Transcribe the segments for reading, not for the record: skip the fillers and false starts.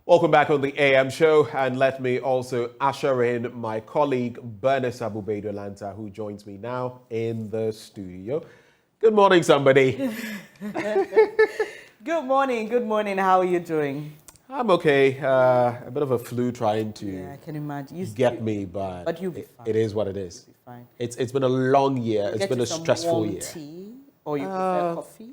Welcome back on the AM show, and let me also usher in my colleague Bernice Abubedo-Lanta, who joins me now in the studio. Good morning, somebody. Good morning. How are you doing? I'm okay. A bit of a flu trying to I can imagine. get me, but you'll be fine. it is what it is. You'll be fine. It's been a long year. It's been a stressful year. Tea, or you prefer coffee?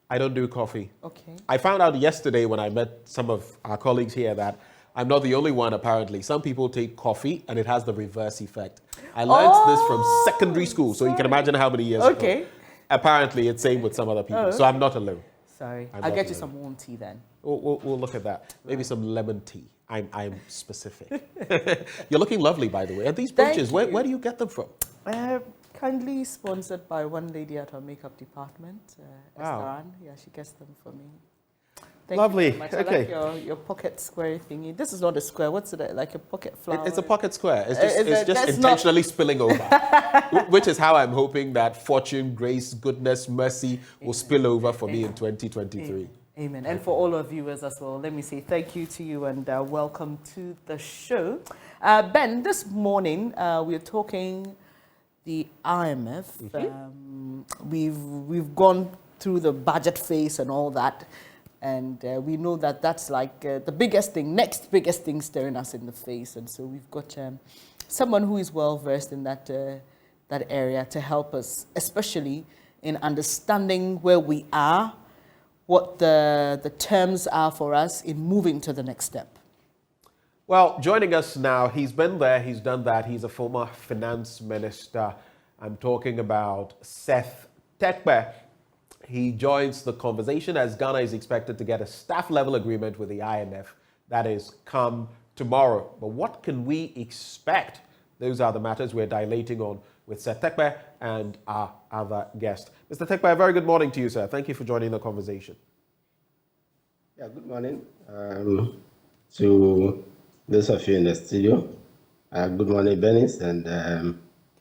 I don't do coffee. Okay. I found out yesterday when I met some of our colleagues here that I'm not the only one, apparently. Some people take coffee and it has the reverse effect. I learned this from secondary school, so you can imagine how many years ago. Apparently, it's same with some other people, so I'm not alone. Sorry. I'll get you some warm tea then. We'll look at that. Maybe some lemon tea. I'm specific. You're looking lovely, by the way. And these pictures, where do you get them from? Kindly sponsored by one lady at our makeup department, Wow. Esther. Yeah, she gets them for me. Thank Lovely. You very much. Okay. I like your pocket square thingy. This is not a square. What's it? Like a pocket flower? It's a pocket square. It's just intentionally spilling over, which is how I'm hoping that fortune, grace, goodness, mercy will spill over for me in 2023. Amen. And for all our viewers as well, let me say thank you to you and welcome to the show. Ben, this morning we're talking the IMF. We've gone through the budget phase and all that, and we know that that's like the biggest thing, next biggest thing staring us in the face. And so we've got someone who is well versed in that area to help us, especially in understanding where we are, what the terms are for us in moving to the next step. Well, joining us now, he's been there, he's done that. He's a former finance minister. I'm talking about Seth Terkper. He joins the conversation as Ghana is expected to get a staff-level agreement with the IMF. That is come tomorrow. But what can we expect? Those are the matters we're dilating on with Seth Terkper and our other guest. Mr. Terkper, a very good morning to you, sir. Thank you for joining the conversation. Yeah, good morning to those of you in the studio. Good morning, Bernice, and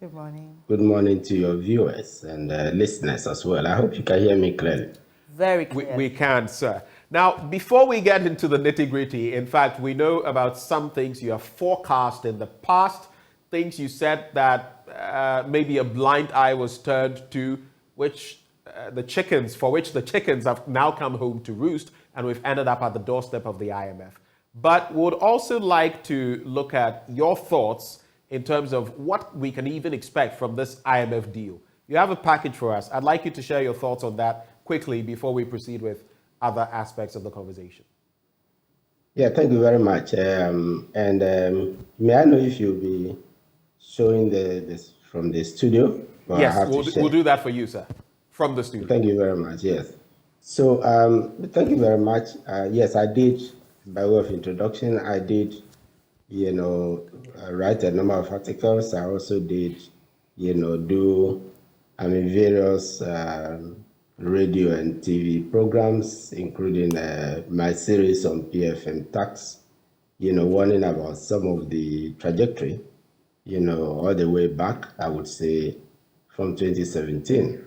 Good morning. good morning to your viewers and listeners as well. I hope you can hear me clearly. Very clear. We can, sir. Now, before we get into the nitty-gritty, in fact, we know about some things you have forecast in the past, things you said that maybe a blind eye was turned to, which the chickens have now come home to roost, and we've ended up at the doorstep of the IMF. But would also like to look at your thoughts in terms of what we can even expect from this IMF deal. You have a package for us. I'd like you to share your thoughts on that quickly before we proceed with other aspects of the conversation. Yeah, thank you very much. May I know if you'll be showing this from the studio? Yes, we'll do that for you, sir, from the studio. Thank you very much, yes. So thank you very much. Yes, I did, by way of introduction, I did, write a number of articles. I also did, do various radio and TV programs, including my series on PFM tax, warning about some of the trajectory, all the way back, I would say, from 2017.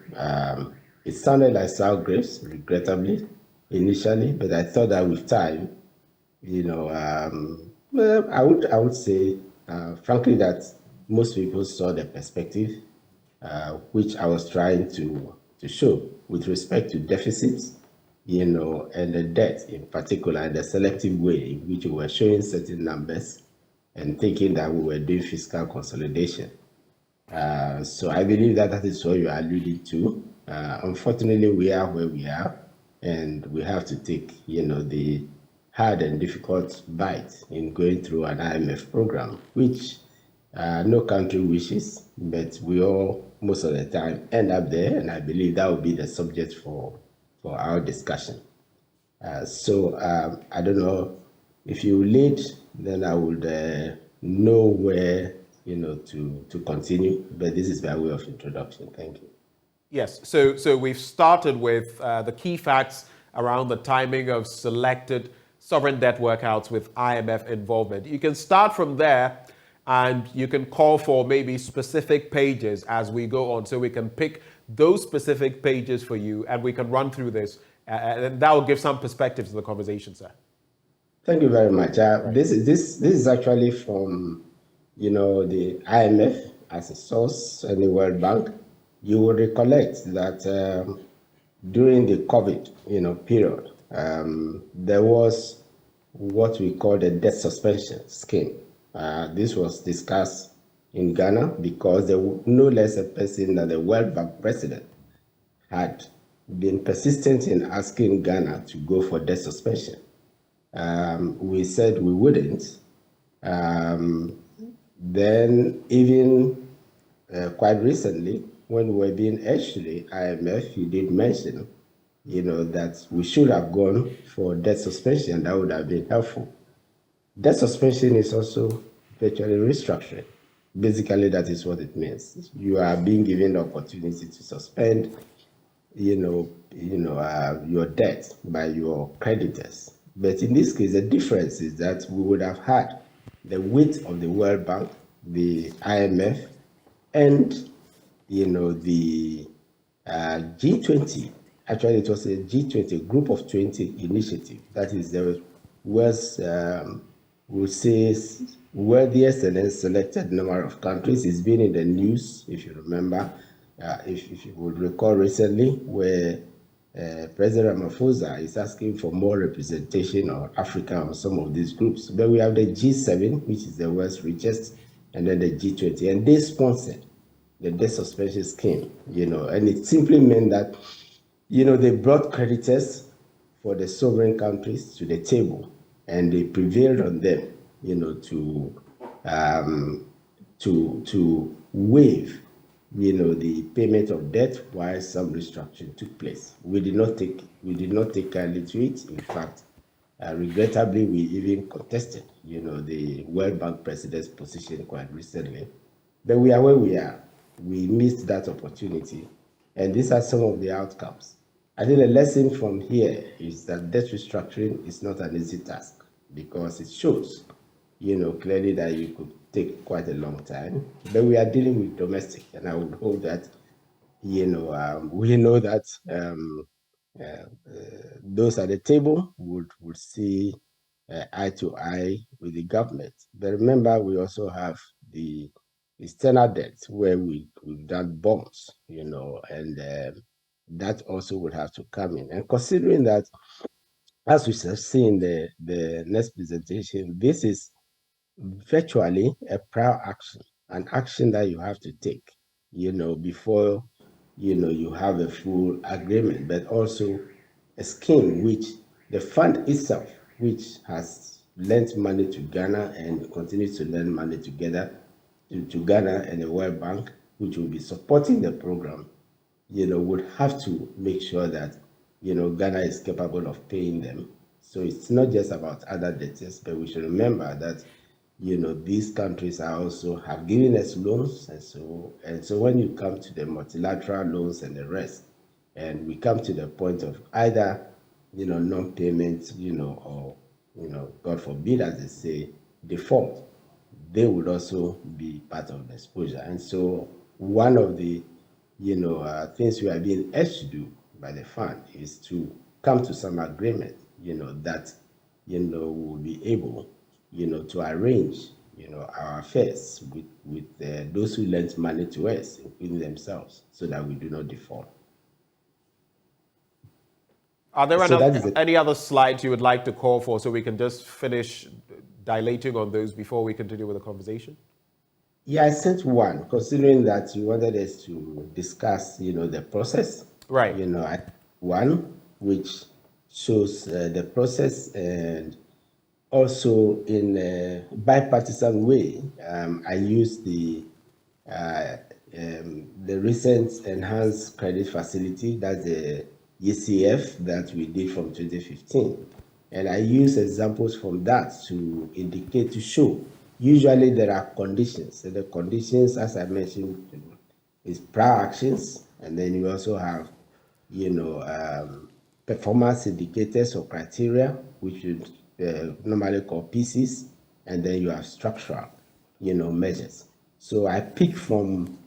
It sounded like sour grapes, regrettably, initially, but I thought that with time, I would say, frankly, that most people saw the perspective, which I was trying to show with respect to deficits, and the debt in particular, and the selective way in which we were showing certain numbers and thinking that we were doing fiscal consolidation. So I believe that is what you are alluding to. Unfortunately, we are where we are, and we have to take, the hard and difficult bite in going through an IMF program, which no country wishes, but we all, most of the time, end up there, and I believe that will be the subject for our discussion. So I don't know if you lead, then I would know where to continue, but this is by way of introduction. Thank you. Yes, so we've started with the key facts around the timing of selected sovereign debt workouts with IMF involvement. You can start from there, and you can call for maybe specific pages as we go on, so we can pick those specific pages for you, and we can run through this, and that will give some perspective to the conversation, sir. Thank you very much. This is actually from, the IMF as a source and the World Bank. You will recollect that during the COVID, period, there was what we call the debt suspension scheme. This was discussed in Ghana because there was no less a person than the World Bank president had been persistent in asking Ghana to go for debt suspension. We said we wouldn't. Then even quite recently, when we were being urged to the IMF, he did mention, that we should have gone for debt suspension. That would have been helpful. Debt suspension is also virtually restructuring. Basically, that is what it means. You are being given the opportunity to suspend, your debt by your creditors. But in this case, the difference is that we would have had the weight of the World Bank, the IMF, and the G20. Actually, it was a G20, group of 20 initiative. That is the world's, we'll say, wealthiest and then selected number of countries. It's been in the news, if you remember, if you would recall recently, where President Ramaphosa is asking for more representation of Africa on some of these groups. But we have the G7, which is the world's richest, and then the G20, and they sponsored the debt suspension scheme, and it simply meant that, they brought creditors for the sovereign countries to the table, and they prevailed on them, to waive, the payment of debt while some restructuring took place. We did not take kindly to it. In fact, regrettably, we even contested, the World Bank president's position quite recently. But we are where we are. We missed that opportunity, and these are some of the outcomes. I think the lesson from here is that debt restructuring is not an easy task because it shows, clearly that you could take quite a long time. But we are dealing with domestic, and I would hope that, we know that those at the table would see eye to eye with the government. But remember, we also have the external debt where we've done bonds, and that also would have to come in. And considering that, as we shall see in the next presentation, this is virtually a prior action, an action that you have to take, before, you have a full agreement, but also a scheme which the fund itself, which has lent money to Ghana and continues to lend money together to Ghana and the World Bank, which will be supporting the program, would have to make sure that, Ghana is capable of paying them. So it's not just about other debtors, but we should remember that, these countries are also have given us loans, and so when you come to the multilateral loans and the rest, and we come to the point of either, non-payment, or, God forbid, as they say, default, they would also be part of the exposure. And so one of the, things we are being urged to do by the fund is to come to some agreement, that, we'll be able, to arrange, our affairs with those who lent money to us, including themselves, so that we do not default. Are there So any other slides you would like to call for so we can just finish dilating on those before we continue with the conversation? Yeah, I sent one, considering that you wanted us to discuss, the process. Right. One which shows the process, and also in a bipartisan way. I used the recent enhanced credit facility, that's the ECF that we did from 2015. And I use examples from that to indicate, to show, usually there are conditions. So the conditions, as I mentioned, is prior actions, and then you also have, performance indicators or criteria, which you normally call PCs, and then you have structural, measures. So I picked from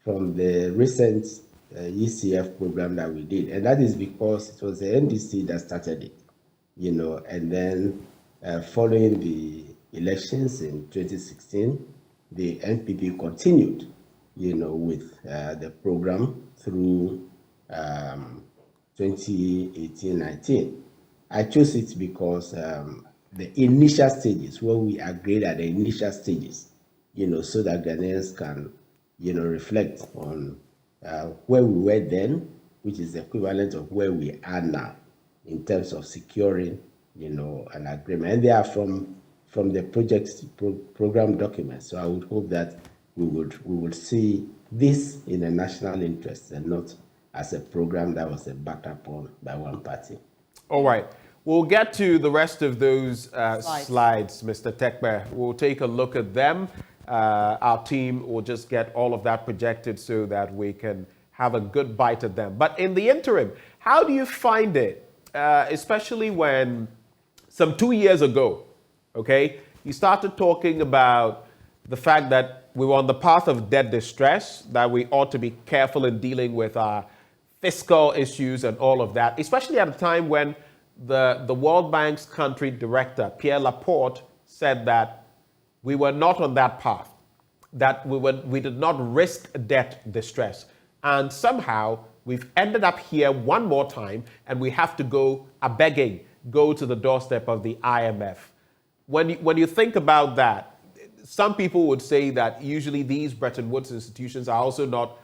the recent ECF program that we did, and that is because it was the NDC that started it, and then following the elections in 2016, the NPP continued, with the program through 2018-19. I chose it because the initial stages, where we agreed at the initial stages, so that Ghanaians can, reflect on where we were then, which is the equivalent of where we are now in terms of securing, an agreement. And they are from the program documents. So I would hope that we would see this in a national interest and not as a program that was backed upon by one party. All right. We'll get to the rest of those slides, Mr. Tekbe. We'll take a look at them. Our team will just get all of that projected so that we can have a good bite at them. But in the interim, how do you find it, especially when some 2 years ago, okay, you started talking about the fact that we were on the path of debt distress, that we ought to be careful in dealing with our fiscal issues and all of that, especially at a time when the World Bank's country director, Pierre Laporte, said that we were not on that path, that we did not risk debt distress. And somehow we've ended up here one more time, and we have to go to the doorstep of the IMF. When you think about that, some people would say that usually these Bretton Woods institutions are also not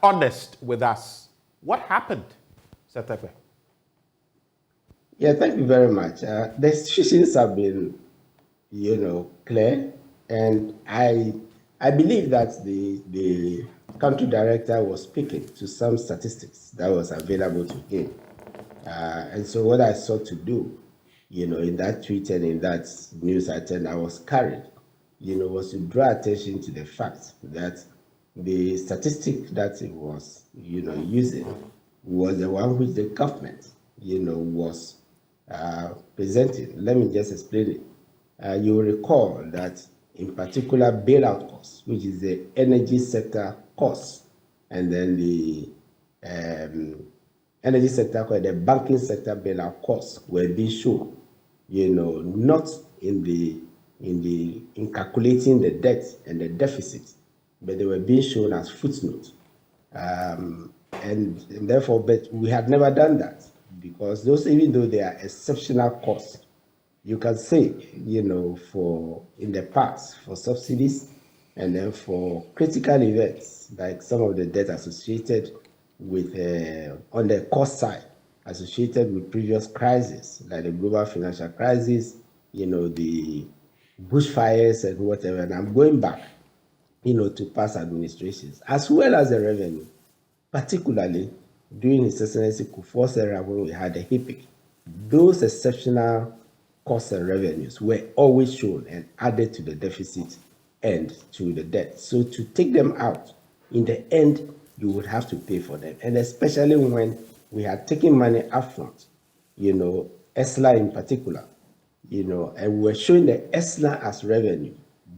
honest with us. What happened, Setepe? Yeah, thank you very much. The institutions have been, clear, and I believe that the country director was speaking to some statistics that was available to him. And so what I sought to do, in that tweet and in that news item I was carried, was to draw attention to the fact that the statistic that it was, using was the one which the government, was presenting. Let me just explain it. You will recall that in particular bailout costs, which is the energy sector costs, and then the energy sector, the banking sector bailout costs were being shown, not in calculating the debt and the deficit, but they were being shown as footnotes. And therefore, but we had never done that, because those, even though they are exceptional costs, you can say, for in the past, for subsidies, and then for critical events, like some of the debt associated with, on the cost side, associated with previous crises, like the global financial crisis, the bushfires and whatever. And I'm going back, to past administrations, as well as the revenue, particularly during His Excellency Kufuor's era when we had the HIPIC. Those exceptional costs and revenues were always shown and added to the deficit and to the debt. So to take them out, in the end, you would have to pay for them. And especially when we had taken money upfront, ESLA in particular, and we were showing the ESLA as revenue,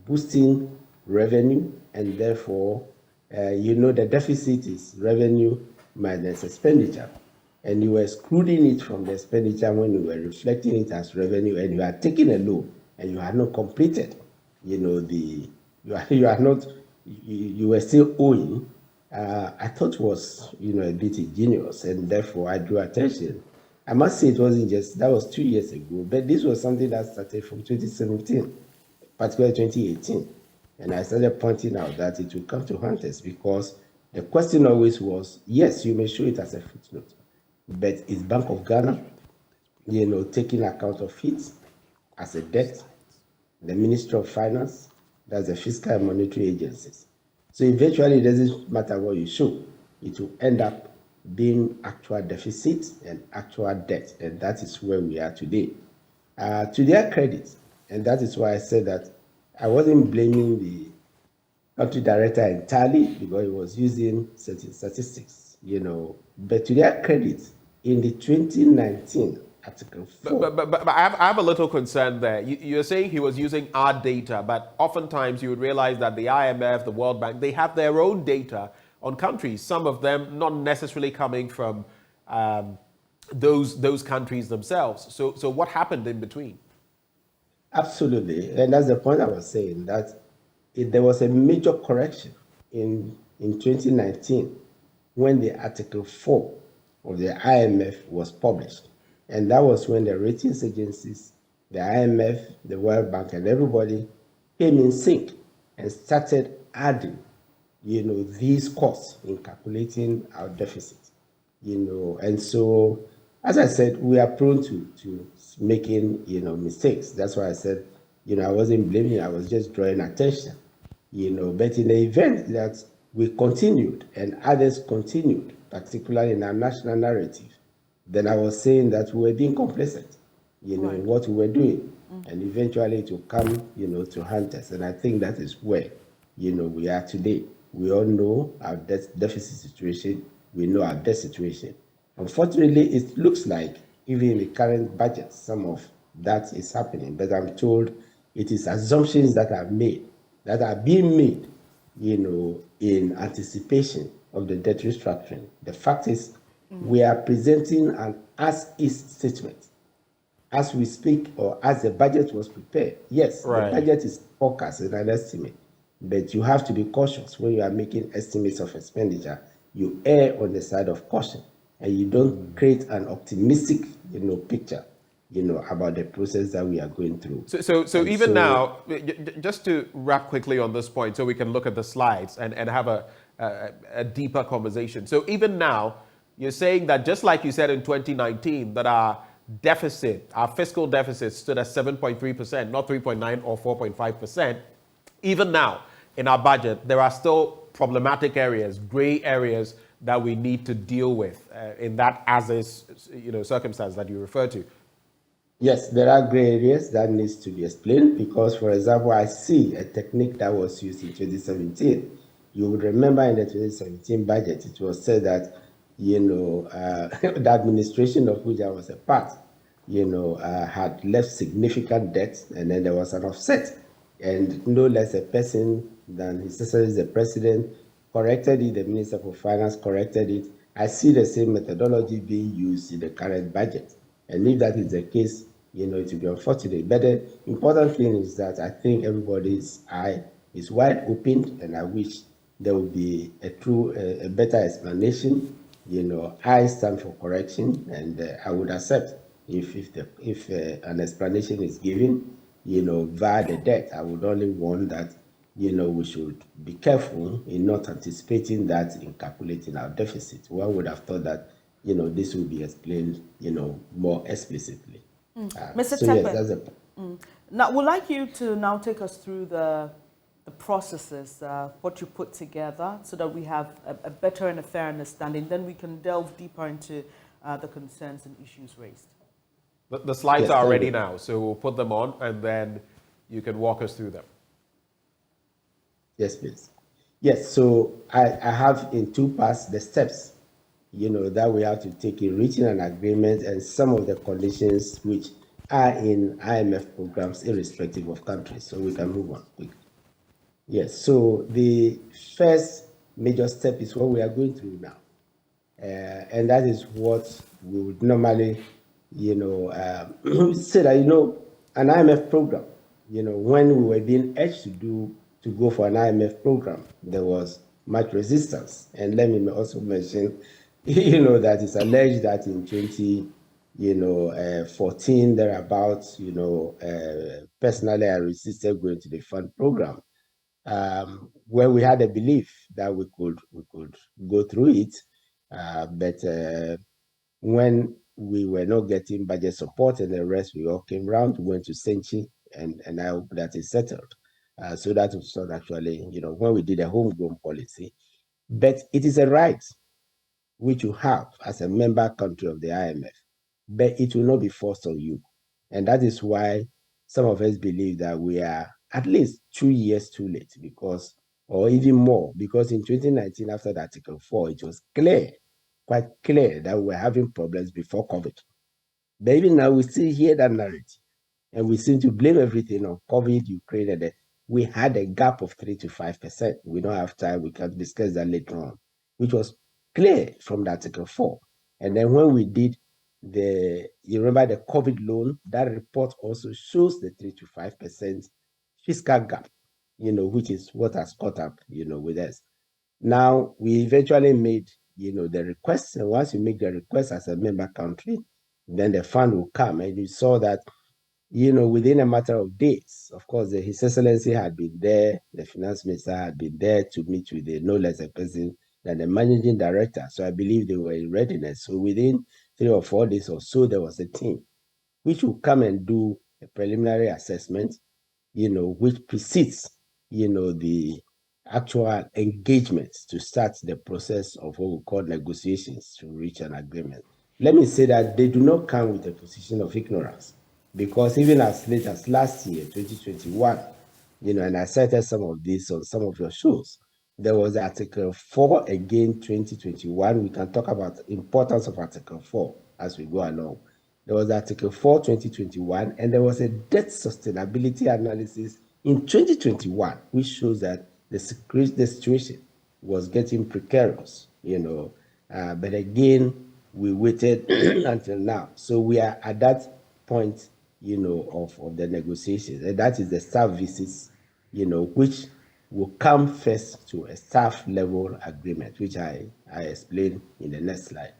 boosting revenue, and therefore, the deficit is revenue minus expenditure. And you were excluding it from the expenditure when you were reflecting it as revenue, and you are taking a loan, and you had not completed, you were still owing. I thought was, a bit ingenious, and therefore I drew attention. I must say it wasn't just, that was 2 years ago, but this was something that started from 2017, particularly 2018. And I started pointing out that it will come to hunters, because the question always was, yes, you may show it as a footnote, but is Bank of Ghana, taking account of it as a debt? The Ministry of Finance, that's the fiscal and monetary agencies. So eventually, it doesn't matter what you show, it will end up being actual deficit and actual debt, and that is where we are today. To their credit, and that is why I said that I wasn't blaming the country director entirely, because he was using certain statistics, but to their credit, in the 2019 Article 4. But I have a little concern there. You're saying he was using our data, but oftentimes you would realize that the IMF, the World Bank, they have their own data on countries, some of them not necessarily coming from those countries themselves. So what happened in between? Absolutely. And that's the point I was saying, that there was a major correction in 2019 when the Article 4 of the IMF was published. And that was when the ratings agencies, the IMF, the World Bank, and everybody came in sync and started adding, these costs in calculating our deficit, and so, as I said, we are prone to making, mistakes. That's why I said, I wasn't blaming, I was just drawing attention, but in the event that we continued and others continued, particularly in our national narrative, then I was saying that we were being complacent, Right. in what we were doing. And eventually it will come, to haunt us. And I think that is where, we are today. We all know our deficit situation. We know our debt situation. Unfortunately, it looks like even in the current budget, some of that is happening. But I'm told it is assumptions that are made, that are being made, in anticipation of the debt restructuring. The fact is, we are presenting an as-is statement as we speak, or as the budget was prepared. Yes, Right. the budget is forecast and an estimate, but you have to be cautious when you are making estimates of expenditure. You err on the side of caution, and you don't create an optimistic, picture, about the process that we are going through. So even now, just to wrap quickly on this point, so we can look at the slides and have a deeper conversation. So even now, you're saying that just like you said in 2019, that our fiscal deficit stood at 7.3%, not 3.9 or 4.5%. Even now, in our budget, there are still problematic areas, gray areas that we need to deal with in that as-is, circumstance that you refer to. Yes, there are gray areas that needs to be explained because, for example, I see a technique that was used in 2017. You would remember in the 2017 budget, it was said that, the administration of which I was a part, had left significant debt, and then there was an offset. And no less a person than His Excellency the President corrected it, the Minister for Finance corrected it. I see the same methodology being used in the current budget. And if that is the case, it will be unfortunate. But the important thing is that I think everybody's eye is wide open, and I wish there will be a better explanation. I stand for correction, and I would accept if an explanation is given, via the debt. I would only warn that, we should be careful in not anticipating that in calculating our deficit. One would have thought that, this will be explained, more explicitly. Mr. So Tekpe, yes, that's now we'd like you to now take us through the processes, what you put together, so that we have a better and a fair understanding. Then we can delve deeper into the concerns and issues raised. The slides Yes, are thank ready you. now, so we'll put them on and then you can walk us through them. Yes, please. Yes, so I have in two parts the steps, that we have to take in reaching an agreement and some of the conditions which are in IMF programs irrespective of countries. So we can move on quickly. Yes, so the first major step is what we are going through now. And that is what we would normally, say that, an IMF program, when we were being urged to go for an IMF program, there was much resistance. And let me also mention, that it's alleged that in 2014, thereabouts, personally, I resisted going to the fund program, where we had a belief that we could go through it, but when we were not getting budget support and the rest, we all came round, we went to Senchi, and I hope that is settled. So that was not actually, when we did a homegrown policy. But it is a right which you have as a member country of the IMF, but it will not be forced on you. And that is why some of us believe that we are at least 2 years too late, because, or even more, because in 2019, after the Article 4, it was quite clear that we were having problems before COVID. But even now, we still hear that narrative, and we seem to blame everything on COVID, Ukraine, and we had a gap of 3 to 5%. We don't have time, we can discuss that later on, which was clear from the Article 4. And then when we did you remember the COVID loan, that report also shows the 3 to 5% fiscal gap, which is what has caught up, with us. Now, we eventually made, the request. And once you make the request as a member country, then the fund will come. And you saw that, within a matter of days. Of course, His Excellency had been there, the finance minister had been there to meet with no less a person than the managing director. So I believe they were in readiness. So within 3 or 4 days or so, there was a team which will come and do a preliminary assessment, which precedes, the actual engagement to start the process of what we call negotiations to reach an agreement. Let me say that they do not come with a position of ignorance, because even as late as last year, 2021, and I cited some of these on some of your shows, there was Article 4 again, 2021. We can talk about the importance of Article 4 as we go along. There was Article 4, 2021, and there was a debt sustainability analysis in 2021, which shows that the situation was getting precarious, but again, we waited until now. So we are at that point, of the negotiations, and that is the staff visits, which will come first to a staff level agreement, which I explain in the next slide.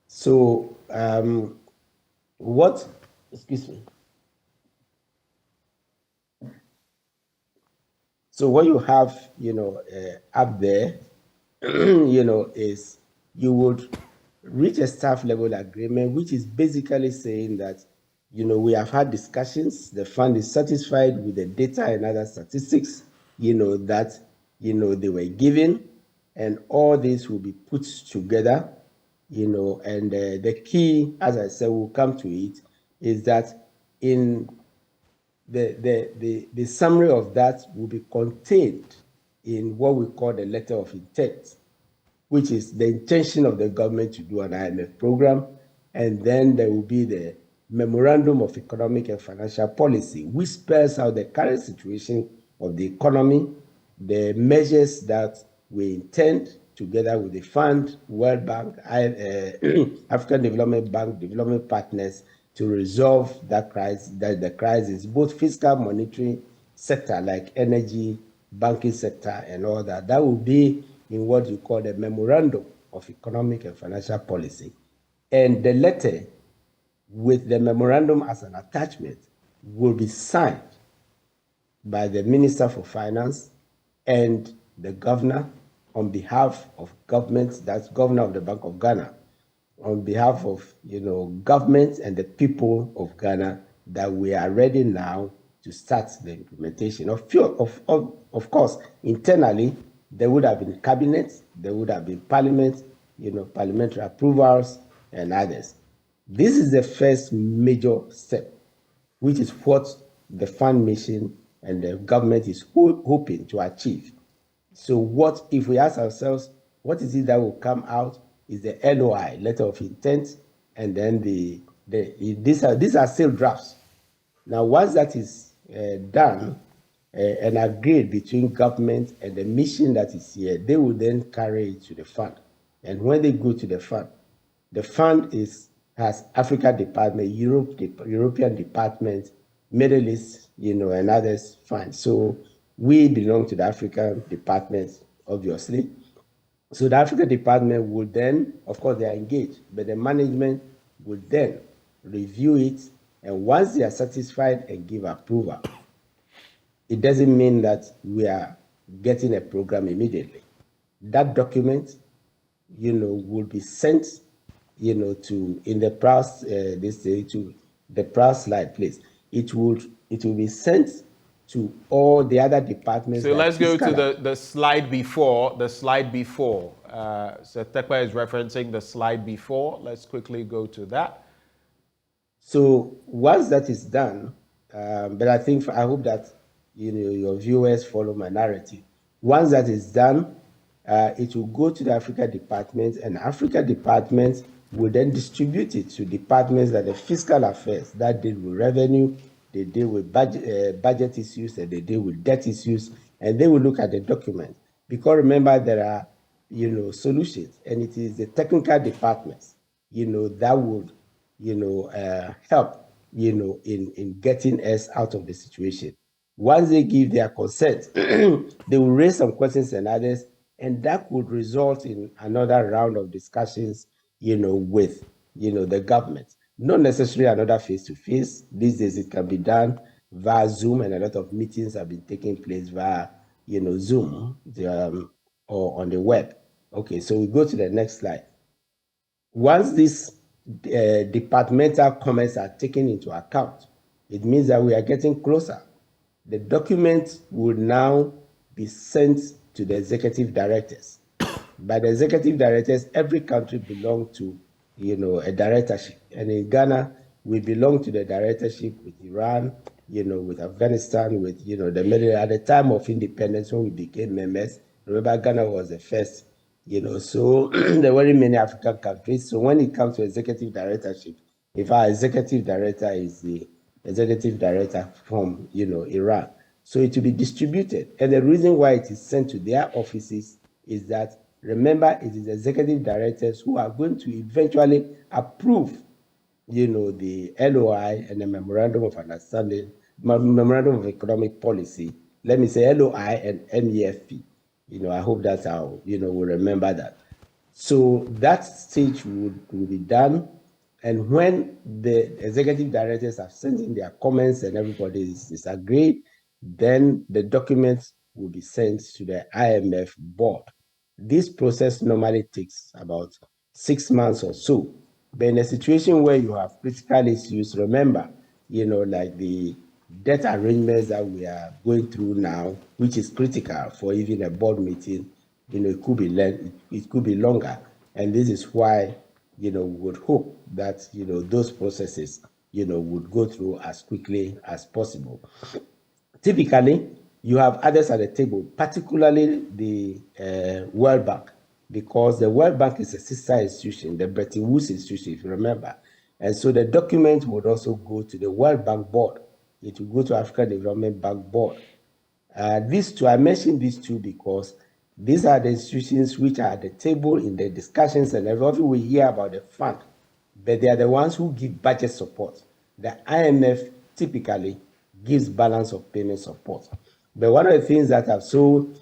So, excuse me. So what you have, up there, is you would reach a staff level agreement, which is basically saying that, we have had discussions, the fund is satisfied with the data and other statistics, that, they were given, and all this will be put together, and the key, as I said, we'll come to it, is that in the summary of that will be contained in what we call the letter of intent, which is the intention of the government to do an IMF program. And then there will be the Memorandum of Economic and Financial Policy, which spells out the current situation of the economy, the measures that we intend, together with the fund, World Bank, African Development Bank, development partners, to resolve that crisis, both fiscal, monetary sector like energy, banking sector, and all that. That will be in what you call the Memorandum of Economic and Financial Policy. And the letter with the memorandum as an attachment will be signed by the Minister for Finance and the governor on behalf of government, that's governor of the Bank of Ghana, on behalf of, government and the people of Ghana, that we are ready now to start the implementation. Of course, internally, there would have been cabinet, there would have been parliament, parliamentary approvals and others. This is the first major step, which is what the fund mission and the government is hoping to achieve. So what, if we ask ourselves, what is it that will come out, is the LOI, letter of intent, and then these are still drafts. Now, once that is done and agreed between government and the mission that is here, they will then carry it to the fund. And when they go to the fund has Africa department, European department, Middle East, and others fund. So we belong to the African department, obviously. So the Africa department will then, of course, they are engaged, but the management will then review it, and once they are satisfied and give approval, it doesn't mean that we are getting a program immediately. That document, will be sent, to in the press. To the press slide, please. It will be sent to all the other departments. So let's go to the slide before. The slide before. So Tekpa is referencing the slide before. Let's quickly go to that. So once that is done, but I hope that your viewers follow my narrative. Once that is done, it will go to the Africa department, and Africa department will then distribute it to departments that the fiscal affairs, that deal with revenue, they deal with budget issues, and they deal with debt issues, and they will look at the document. Because remember, there are solutions, and it is the technical departments, that would, help, in getting us out of the situation. Once they give their consent, they will raise some questions and others, and that would result in another round of discussions, with, the government. Not necessarily another face-to-face. These days it can be done via Zoom, and a lot of meetings have been taking place via, Zoom, or on the web. Okay, so we go to the next slide. Once these departmental comments are taken into account, it means that we are getting closer. The document will now be sent to the executive directors. By the executive directors, every country belongs to, a directorship. And in Ghana, we belong to the directorship with Iran, with Afghanistan, with, the Middle. At the time of independence, when we became members, remember Ghana was the first, so there were many African countries. So when it comes to executive directorship, if our executive director is the executive director from, Iran, so it will be distributed. And the reason why it is sent to their offices is that, remember, it is executive directors who are going to eventually approve, the LOI and the Memorandum of Understanding, Memorandum of Economic Policy. Let me say LOI and MEFP. I hope that's how, we'll remember that. So that stage will be done. And when the executive directors have sent in their comments and everybody is agreed, then the documents will be sent to the IMF board. This process normally takes about 6 months or so. But in a situation where you have critical issues, remember, like the debt arrangements that we are going through now, which is critical for even a board meeting, it could be longer. And this is why, we would hope that, those processes, would go through as quickly as possible. Typically, you have others at the table, particularly the World Bank, because the World Bank is a sister institution, the Bretton Woods institution, if you remember. And so the document would also go to the World Bank board. It will go to African Development Bank board. These two, I mentioned these two because these are the institutions which are at the table in the discussions, and often we hear about the fund, but they are the ones who give budget support. The IMF typically gives balance of payment support. But one of the things that I've sold,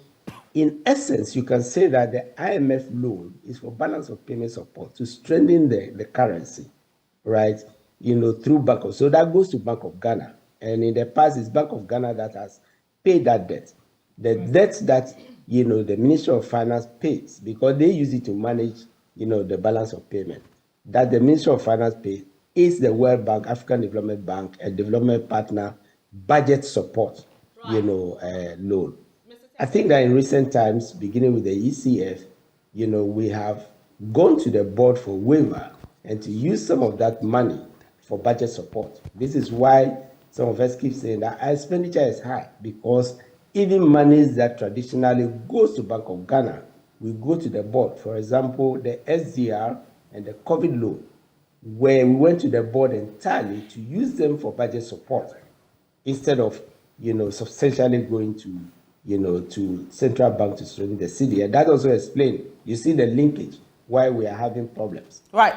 in essence, you can say that the IMF loan is for balance of payment support to strengthen the currency, right? Through Bank of, so that goes to Bank of Ghana. And in the past, it's Bank of Ghana that has paid that debt. The debt that, the Ministry of Finance pays, because they use it to manage, the balance of payment, that the Ministry of Finance pays is the World Bank, African Development Bank, a development partner budget support, loan. I think that in recent times, beginning with the ECF, we have gone to the board for waiver and to use some of that money for budget support. This is why some of us keep saying that our expenditure is high, because even monies that traditionally goes to Bank of Ghana will go to the board. For example, the SDR and the COVID loan, where we went to the board entirely to use them for budget support instead of, substantially going to, to central bank to strengthen the city. And that also explains, you see the linkage, why we are having problems. Right.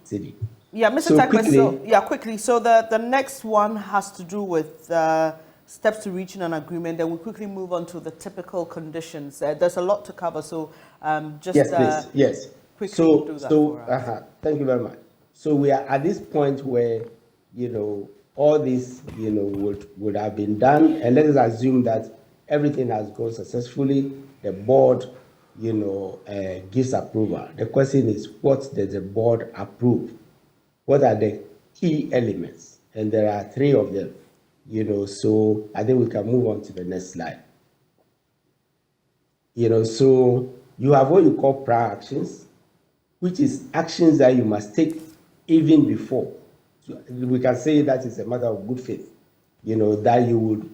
City. Yeah, Mr. So Takwe, quickly. So the next one has to do with steps to reaching an agreement. Then we quickly move on to the typical conditions. There's a lot to cover, so just yes, please. Yes. Quickly so do that so for us. Thank you very much. So we are at this point where all this would have been done, and let us assume that everything has gone successfully. The board gives approval. The question is, what does the board approve? What are the key elements? And there are 3 of them. So I think we can move on to the next slide. So you have what you call prior actions, which is actions that you must take even before. So we can say that is a matter of good faith, that you would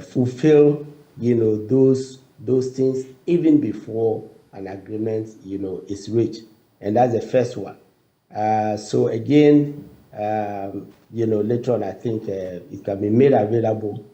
fulfill, those things even before an agreement, is reached. And that's the first one. So again, later on, I think it can be made available.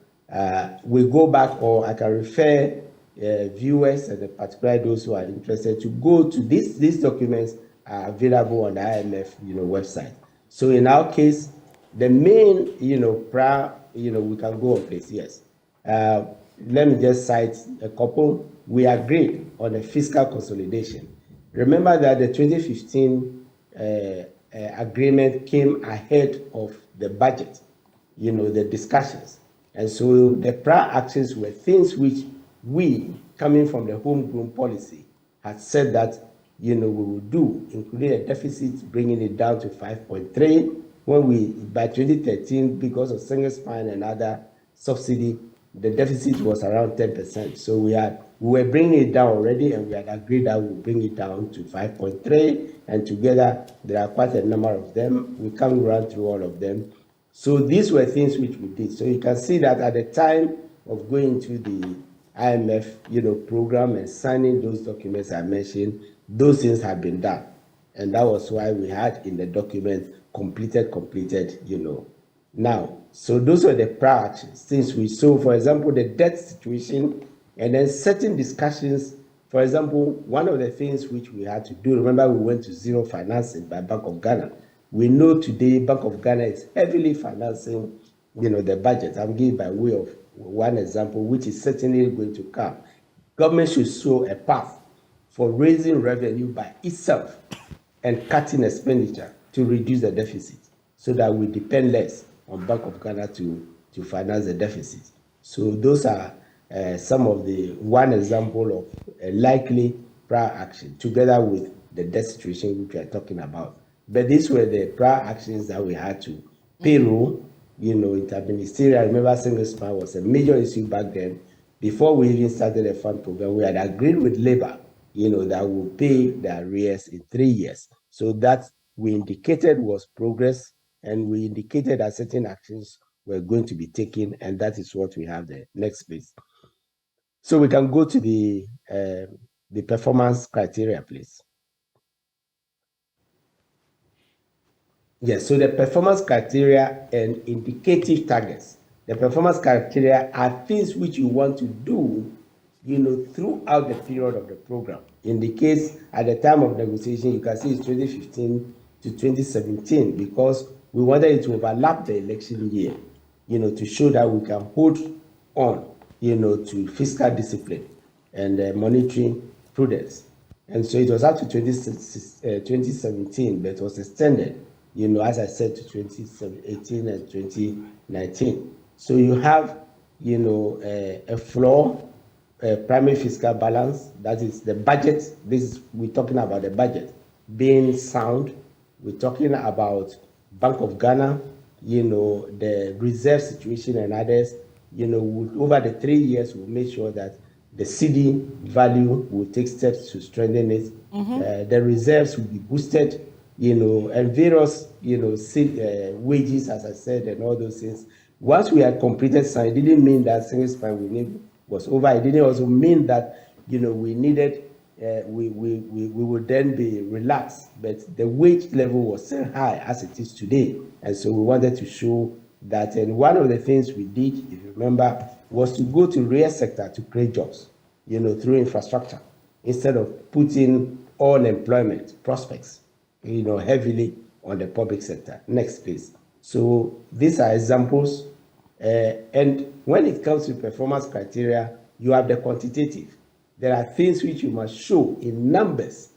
We go back, or I can refer viewers and particularly those who are interested to go to these documents are available on the IMF, website. So in our case, the main, we can go on place, yes. Let me just cite a couple. We agreed on a fiscal consolidation. Remember that the 2015 agreement came ahead of the budget, the discussions. And so the prior actions were things which we, coming from the homegrown policy, had said that, we would do, including a deficit, bringing it down to 5.3. When we, by 2013, because of single spine and other subsidy, the deficit was around 10%. So we were bringing it down already, and we had agreed that we'll bring it down to 5.3. And together, there are quite a number of them. We can't run through all of them. So these were things which we did. So you can see that at the time of going to the IMF, program and signing those documents I mentioned, those things had been done. And that was why we had in the document completed, Now, so those were the prior actions, things we saw, for example, the debt situation, and then certain discussions. For example, one of the things which we had to do, remember we went to zero financing by Bank of Ghana. We know today Bank of Ghana is heavily financing, the budget. I'm giving by way of one example, which is certainly going to come. Government should show a path for raising revenue by itself and cutting expenditure to reduce the deficit so that we depend less on Bank of Ghana to finance the deficit. So those are some of one example of a likely prior action together with the debt situation which we are talking about. But these were the prior actions that we had to payroll, interministerial. Remember, single spine was a major issue back then. Before we even started the fund program, we had agreed with labor, that we'll pay the arrears in 3 years. So that we indicated was progress, and we indicated that certain actions were going to be taken, and that is what we have there. Next, please. So we can go to the performance criteria, please. Yes, so the performance criteria and indicative targets. The performance criteria are things which you want to do, throughout the period of the program. In the case, at the time of negotiation, you can see it's 2015 to 2017 because we wanted it to overlap the election year, to show that we can hold on, to fiscal discipline and monetary prudence. And so it was up to 2017, but it was extended, as I said, to 2018 and 2019. So you have, a floor, primary fiscal balance, that is the budget. We're talking about the budget being sound. We're talking about Bank of Ghana, the reserve situation and others. Over the 3 years, we'll make sure that the CD value will take steps to strengthen it. The reserves will be boosted, and various, wages, as I said, and all those things. Once we had completed sign, it didn't mean that single spine we need was over. It didn't also mean that, we needed, we would then be relaxed, but the wage level was still high as it is today. And so we wanted to show that, and one of the things we did, if you remember, was to go to real sector to create jobs, through infrastructure, instead of putting all employment prospects, heavily on the public sector. Next, please. So these are examples. And when it comes to performance criteria, you have the quantitative. There are things which you must show in numbers,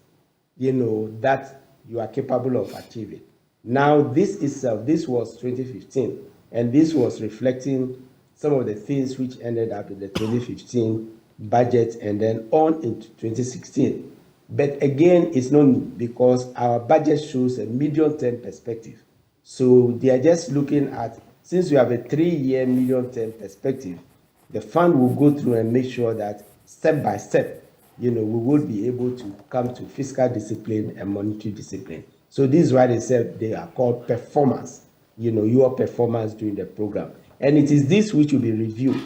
that you are capable of achieving. Now, this was 2015, and this was reflecting some of the things which ended up in the 2015 budget and then on into 2016. But again, it's not new because our budget shows a medium-term perspective. So they are just looking at, since you have a 3-year medium-term perspective, the fund will go through and make sure that step by step, we will be able to come to fiscal discipline and monetary discipline. So this is why they said they are called performance, your performance during the program. And it is this which will be reviewed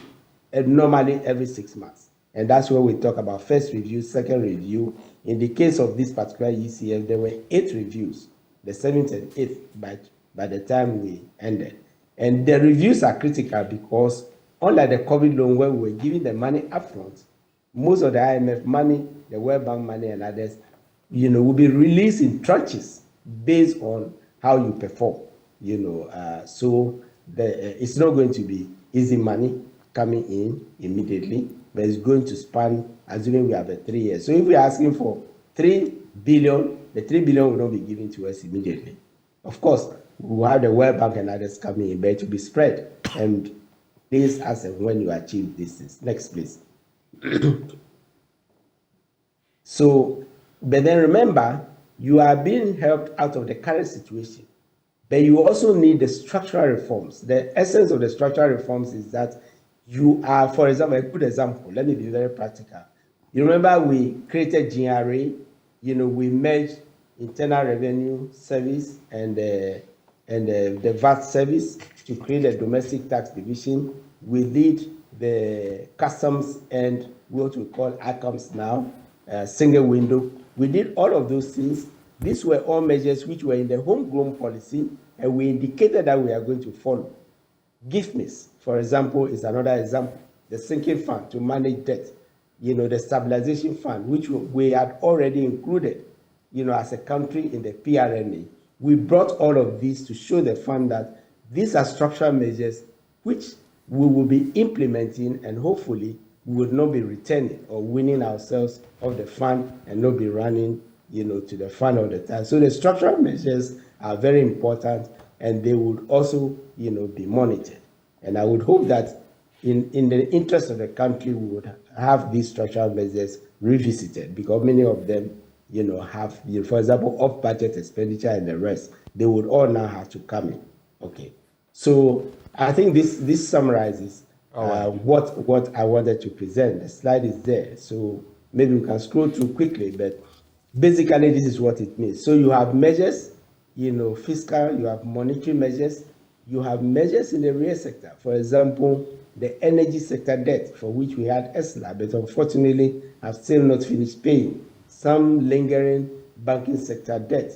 normally every 6 months. And that's where we talk about first review, second review. In the case of this particular ECF, there were 8 reviews, the 7th and 8th by the time we ended. And the reviews are critical because unlike the COVID loan where we were giving the money upfront, Most of the IMF money, the World Bank money and others, will be released in tranches based on how you perform, so it's not going to be easy money coming in immediately, but it's going to span, assuming we have a 3 years. So if we're asking for 3 billion, the 3 billion will not be given to us immediately. Of course, we'll have the World Bank and others coming in, but it will be spread. And this as and when you achieve this. Next, please. So, but then remember, you are being helped out of the current situation, but you also need the structural reforms. The essence of the structural reforms is that you are, for example, a good example, let me be very practical. You remember we created GRA, we merged Internal Revenue Service and the VAT service to create a domestic tax division. We did the customs and what we call ACOMS now, single window. We did all of those things. These were all measures which were in the homegrown policy, and we indicated that we are going to follow. GIFMIS, for example, is another example. The sinking fund to manage debt, the stabilization fund, which we had already included, as a country in the PRNA. We brought all of these to show the fund that these are structural measures which we will be implementing, and hopefully we would not be returning or winning ourselves of the fund and not be running, to the fund all the time. So the structural measures are very important, and they would also, be monitored. And I would hope that in the interest of the country, we would have these structural measures revisited, because many of them, have, for example, off-budget expenditure and the rest, they would all now have to come in. Okay. So I think this summarizes what I wanted to present. The slide is there, so maybe we can scroll through quickly, but basically this is what it means. So you have measures, fiscal, you have monetary measures, you have measures in the real sector. For example, the energy sector debt, for which we had ESLA, but unfortunately have still not finished paying. Some lingering banking sector debt,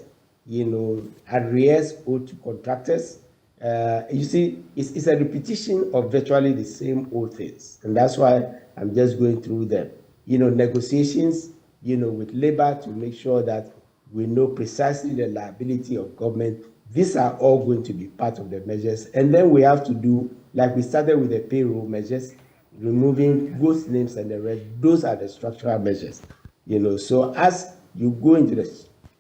arrears owed to contractors. You see, it's a repetition of virtually the same old things. And that's why I'm just going through them. Negotiations, with labor to make sure that we know precisely the liability of government. These are all going to be part of the measures. And then we have to do, like we started with the payroll measures, removing ghost names and the rest. Those are the structural measures. So as you go into the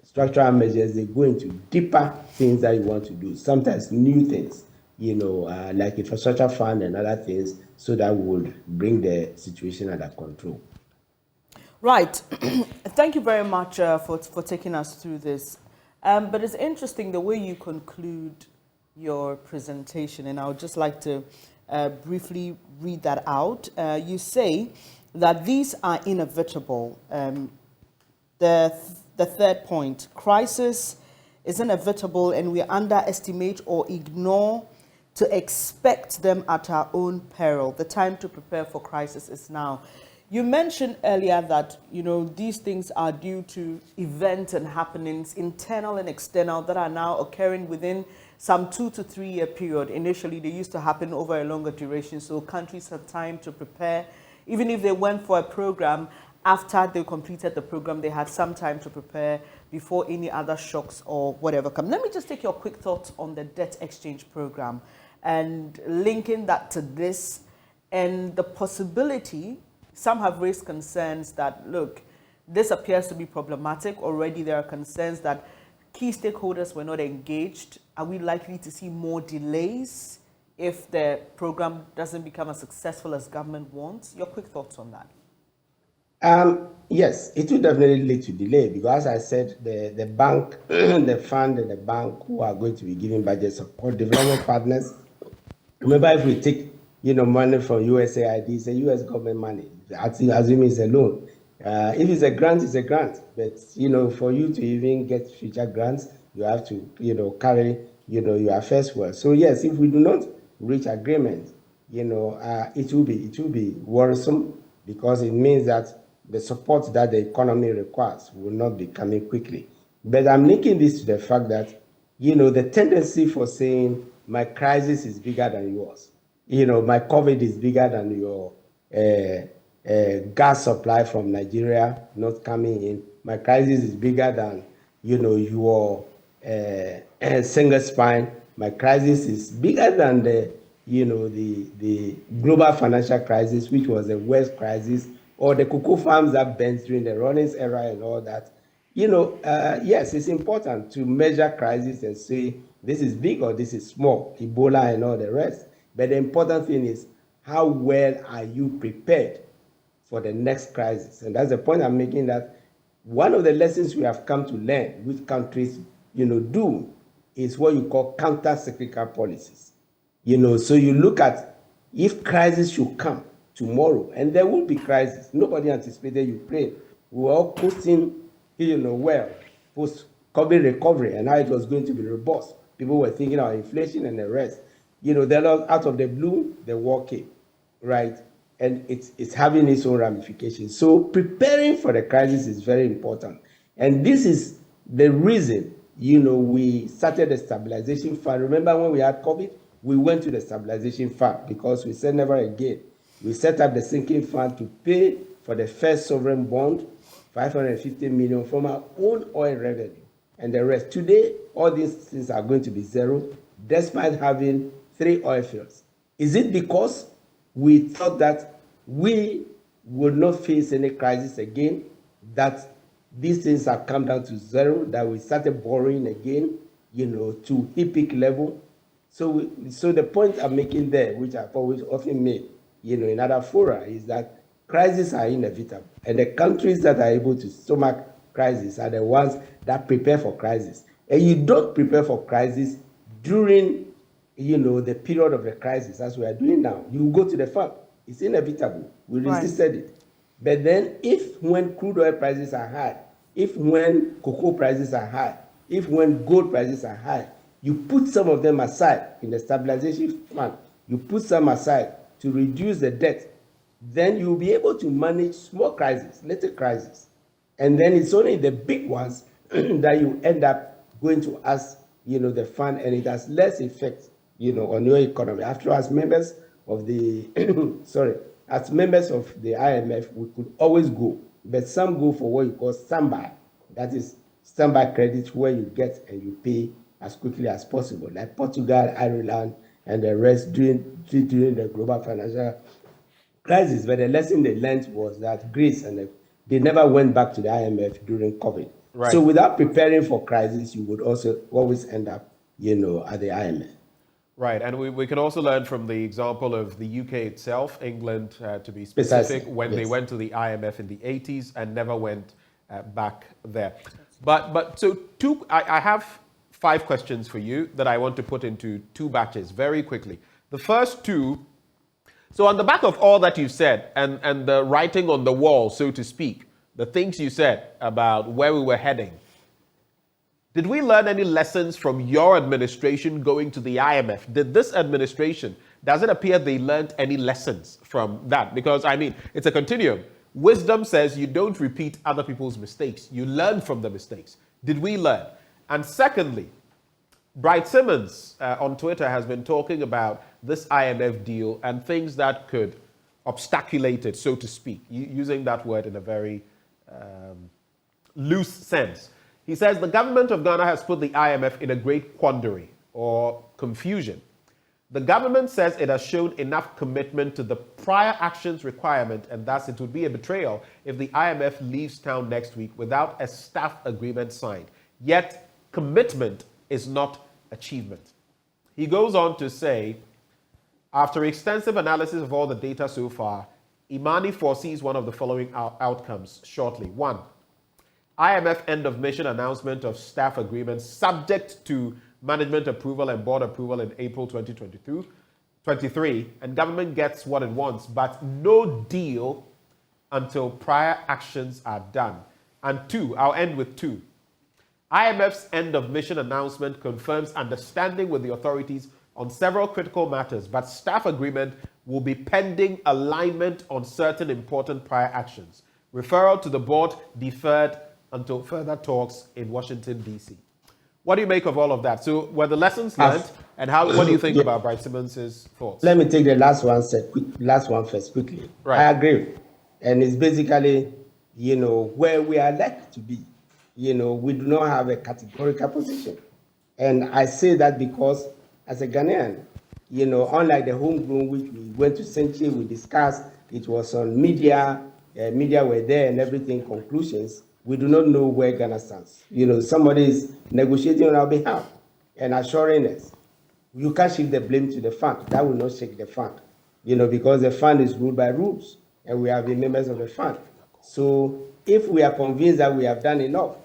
structural measures, they go into deeper things that you want to do, sometimes new things, like infrastructure fund and other things, so that will bring the situation under control. Right. Thank you very much for taking us through this. But it's interesting the way you conclude your presentation, and I would just like to briefly read that out. You say that these are inevitable. The third point, crisis is inevitable, and we underestimate or ignore to expect them at our own peril. The time to prepare for crisis is now. You mentioned earlier that, these things are due to events and happenings, internal and external, that are now occurring within some 2 to 3 year period. Initially, they used to happen over a longer duration, so countries have time to prepare. Even if they went for a program, after they completed the program, they had some time to prepare before any other shocks or whatever come. Let me just take your quick thoughts on the debt exchange program and linking that to this and the possibility. Some have raised concerns that, look, this appears to be problematic. Already there are concerns that key stakeholders were not engaged. Are we likely to see more delays if the program doesn't become as successful as government wants? Your quick thoughts on that. Yes, it will definitely lead to delay, because as I said, the bank, the fund and the bank who are going to be giving budget support, development partners. Remember, if we take money from USAID, it's a US government money, assuming it's a loan. If it's a grant, it's a grant. But for you to even get future grants, you have to carry your affairs well. So yes, if we do not reach agreement, it will be worrisome, because it means that the support that the economy requires will not be coming quickly. But I'm linking this to the fact that the tendency for saying my crisis is bigger than yours, my COVID is bigger than your gas supply from Nigeria not coming in. My crisis is bigger than, your single spine. My crisis is bigger than the global financial crisis, which was the worst crisis, or the cocoa farms that burnt during the Rawlings era and all that. Yes, it's important to measure crisis and say this is big or this is small, Ebola and all the rest. But the important thing is, how well are you prepared for the next crisis? And that's the point I'm making, that one of the lessons we have come to learn, which countries, do, is what you call counter-cyclical policies. So you look at, if crisis should come tomorrow, and there will be crisis. Nobody anticipated Ukraine. We were all posting, well, post-COVID recovery, and how it was going to be robust. People were thinking about inflation and the rest. Then out of the blue, the war came, right? And it's having its own ramifications. So preparing for the crisis is very important. And this is the reason, we started the stabilization fund. Remember when we had COVID, we went to the stabilization fund because we said never again. We set up the sinking fund to pay for the first sovereign bond, 550 million from our own oil revenue, and the rest. Today, all these things are going to be zero, despite having 3 oil fields. Is it because we thought that we would not face any crisis again, that these things have come down to zero, that we started borrowing again, to epic level? So the point I'm making there, which I've always often made, in other fora, is that crises are inevitable. And the countries that are able to stomach crisis are the ones that prepare for crisis. And you don't prepare for crisis during, the period of the crisis, as we are doing now. You go to the farm. It's inevitable. We resisted it. But then when crude oil prices are high, when cocoa prices are high, when gold prices are high, you put some of them aside in the stabilization fund. You put some aside to reduce the debt. Then you'll be able to manage small crises, little crises. And then it's only the big ones that you end up going to ask, the fund, and it has less effect, on your economy. After all, as members of the, as members of the IMF, we could always go, but some go for what you call standby. That is standby credit, where you get and you pay as quickly as possible, like Portugal, Ireland, and the rest during the global financial crisis. But the lesson they learned was that Greece they never went back to the IMF during COVID. Right. So without preparing for crisis, you would also always end up, at the IMF. Right, and we can also learn from the example of the UK itself, England to be specific, precisely, when they went to the IMF in the 80s and never went back there. But so I have 5 questions for you that I want to put into 2 batches very quickly. The first 2, so on the back of all that you said and the writing on the wall, so to speak, the things you said about where we were heading, did we learn any lessons from your administration going to the IMF? Did this administration, does it appear they learned any lessons from that? Because, it's a continuum. Wisdom says you don't repeat other people's mistakes. You learn from the mistakes. Did we learn? And secondly, Bright Simmons on Twitter has been talking about this IMF deal and things that could obstaculate it, so to speak, using that word in a very loose sense. He says the government of Ghana has put the IMF in a great quandary or confusion. The government says it has shown enough commitment to the prior actions requirement, and thus it would be a betrayal if the IMF leaves town next week without a staff agreement signed. Yet, commitment is not achievement. He goes on to say, after extensive analysis of all the data so far, Imani foresees one of the following outcomes shortly. 1, IMF end of mission announcement of staff agreement subject to management approval and board approval in April 2023, and government gets what it wants, but no deal until prior actions are done. And 2, I'll end with 2. IMF's end of mission announcement confirms understanding with the authorities on several critical matters, but staff agreement will be pending alignment on certain important prior actions. Referral to the board deferred until further talks in Washington, D.C. What do you make of all of that? So, were the lessons learned, and what do you think about Bright Simmons' thoughts? Let me take the last one first quickly. Right. I agree. And it's basically, where we are like to be. We do not have a categorical position. And I say that because as a Ghanaian, unlike the homegrown, which we went to Century, we discussed, it was on media, media were there and everything, conclusions, we do not know where Ghana stands. Somebody is negotiating on our behalf and assuring us. You can't shift the blame to the fund. That will not shake the fund, because the fund is ruled by rules and we have been members of the fund. So if we are convinced that we have done enough,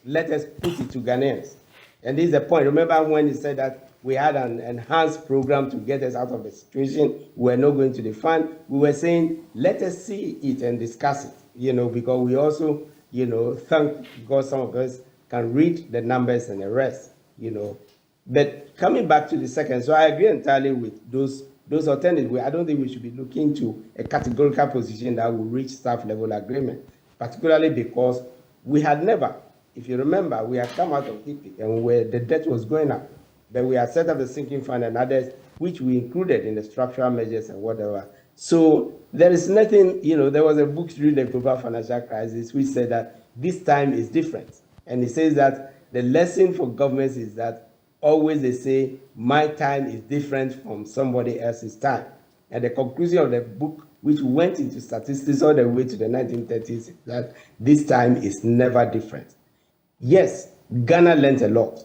let us put it to Ghanaians. And this is the point. Remember when he said that we had an enhanced program to get us out of the situation, we were not going to the fund. We were saying, let us see it and discuss it, because we also, thank God some of us can read the numbers and the rest, But coming back to the second, so I agree entirely with those alternatives. I don't think we should be looking to a categorical position that will reach staff level agreement, particularly because we had never, if you remember, we had come out of HIPIC and where the debt was going up. Then we had set up the sinking fund and others, which we included in the structural measures and whatever. So there is nothing, there was a book during the global financial crisis which said that this time is different. And it says that the lesson for governments is that always they say, my time is different from somebody else's time. And the conclusion of the book, which went into statistics all the way to the 1930s, is that this time is never different. Yes, Ghana learned a lot.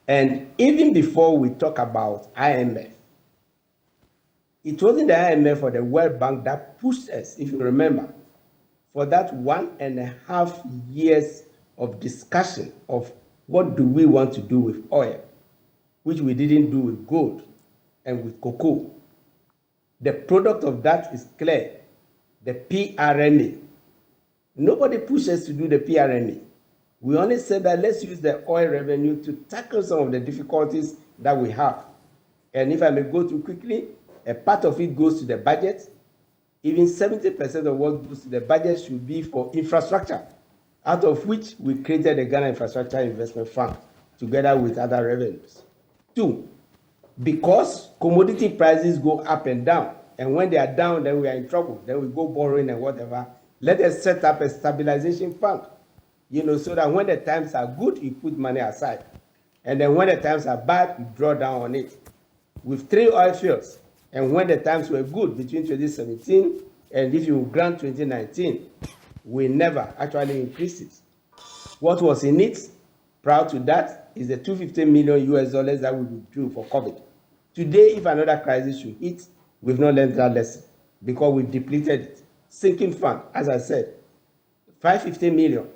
And even before we talk about IMF, it wasn't the IMF or the World Bank that pushed us, if you remember, for that 1.5 years of discussion of what do we want to do with oil, which we didn't do with gold and with cocoa. The product of that is clear, the PRMA. Nobody pushed us to do the PRMA. We only said that let's use the oil revenue to tackle some of the difficulties that we have. And if I may go through quickly, a part of it goes to the budget. Even 70% of what goes to the budget should be for infrastructure, out of which we created the Ghana Infrastructure Investment Fund together with other revenues. 2, because commodity prices go up and down, and when they are down, then we are in trouble, then we go borrowing and whatever, let us set up a stabilization fund, so that when the times are good, you put money aside. And then when the times are bad, you draw down on it. With 3 oil fields, and when the times were good between 2017 and if you grant 2019, we never actually increased it. What was in it, proud to that, is the $250 million that we withdrew for COVID. Today, if another crisis should hit, we've not learned that lesson because we've depleted it. Sinking fund, as I said, $550 million,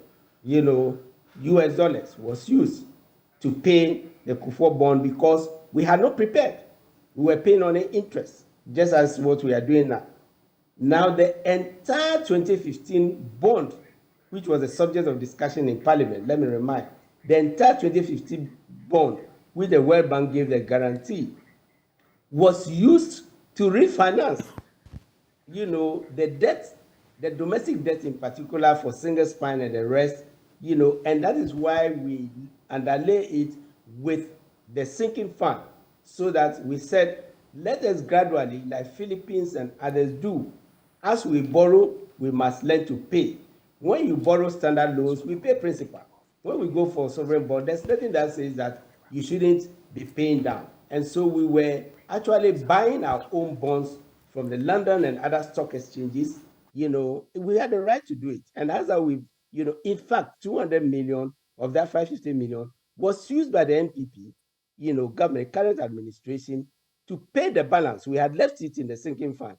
US dollars was used to pay the Kufuor bond because we had not prepared. We were paying on the interest, just as what we are doing now. Now, the entire 2015 bond, which was a subject of discussion in Parliament, let me remind, the entire 2015 bond, which the World Bank gave the guarantee, was used to refinance, the debt, the domestic debt in particular for single spine and the rest, and that is why we underlay it with the sinking fund, so that we said, let us gradually, like Philippines and others do, as we borrow, we must learn to pay. When you borrow standard loans, we pay principal. When we go for sovereign bond, there's nothing that says that you shouldn't be paying down. And so we were actually buying our own bonds from the London and other stock exchanges. We had the right to do it. And as we, in fact, 200 million of that 550 million was used by the NPP, government, current administration, to pay the balance. We had left it in the sinking fund.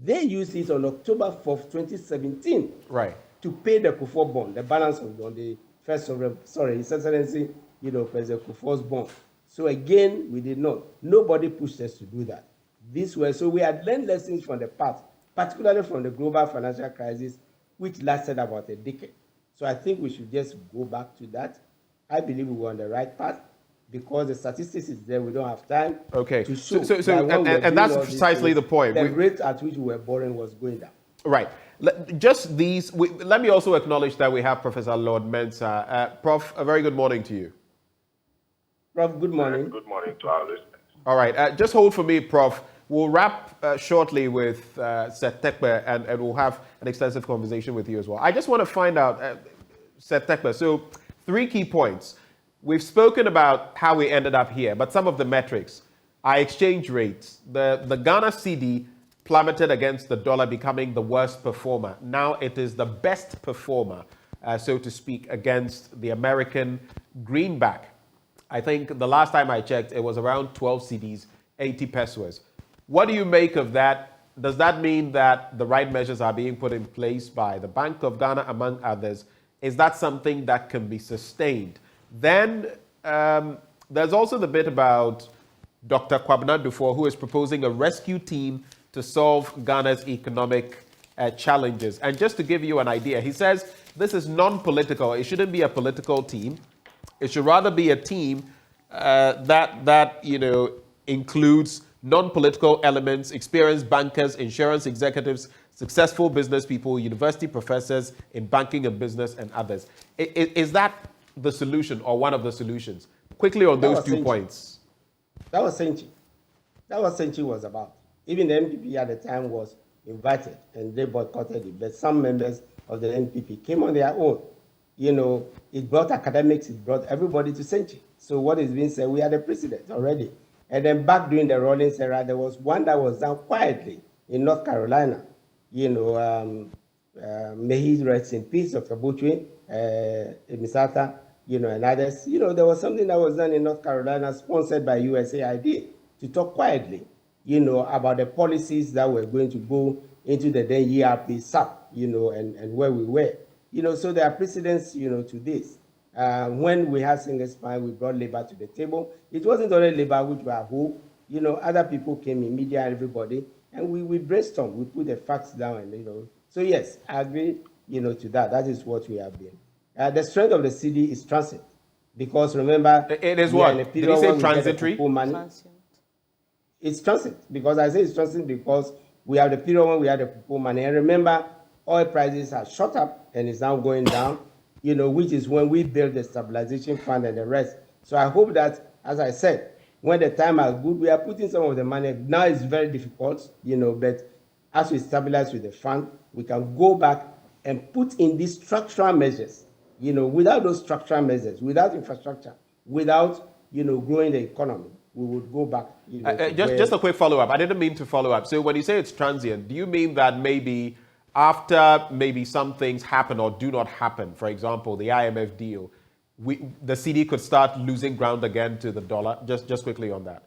They used it on October 4th, 2017, right, to pay the Kufuor bond, the balance on the first sovereign, His Excellency, President Kufuor's bond. So again, we did not. Nobody pushed us to do that. So we had learned lessons from the past, particularly from the global financial crisis, which lasted about a decade. So I think we should just go back to that. I believe we were on the right path because the statistics is there. We don't have time to show. And that's precisely the point. The rate at which we were borrowing was going down. Right. Just these. Let me also acknowledge that we have Professor Lord Mensah. Prof, a very good morning to you. Prof, good morning. Good morning to our listeners. All right. Just hold for me, Prof. We'll wrap shortly with Seth Tekpe, and we'll have an extensive conversation with you as well. I just want to find out, Seth Tekpe, so 3 key points. We've spoken about how we ended up here, but some of the metrics, our exchange rates, the Ghana cedi plummeted against the dollar, becoming the worst performer. Now it is the best performer, so to speak, against the American greenback. I think the last time I checked, it was around 12 cedis, 80 pesos. What do you make of that? Does that mean that the right measures are being put in place by the Bank of Ghana, among others? Is that something that can be sustained? Then there's also the bit about Dr. Kwabena Dufour, who is proposing a rescue team to solve Ghana's economic challenges. And just to give you an idea, he says this is non-political. It shouldn't be a political team. It should rather be a team that includes non-political elements, experienced bankers, insurance executives, successful business people, university professors in banking and business, and others. Is that the solution or one of the solutions? Quickly on those 2 points. That was Senchi. That was Senchi was about. Even the NPP at the time was invited and they boycotted it. But some members of the NPP came on their own. It brought academics, it brought everybody to Senchi. So what is being said, we are the president already. And then back during the Rawlings era, there was one that was done quietly in North Carolina. May he rest in peace, Dr. Butchwin, Misata, and others. There was something that was done in North Carolina, sponsored by USAID, to talk quietly, about the policies that were going to go into the then ERP SAP, and where we were. So there are precedents, to this. When we had single spine, we brought labor to the table. It wasn't only labor which were who, other people came in, media, everybody, and we brainstormed, we put the facts down, and, So yes, I agree, to that. That is what we have been. The strength of the cedi is transit, because remember, it is what? Did you say transitory? It's transit, because I say it's transit because we have the period when we had the Pupu money. And remember, oil prices are shot up and it's now going down, which is when we build the stabilization fund and the rest. So I hope that, as I said, when the time is good, we are putting some of the money. Now it's very difficult, but as we stabilize with the fund, we can go back and put in these structural measures. Without those structural measures, without infrastructure, without, growing the economy, we would go back. Just a quick follow-up. I didn't mean to follow up. So when you say it's transient, do you mean that maybe after some things happen or do not happen, for example, the IMF deal, the cedi could start losing ground again to the dollar? Just quickly on that.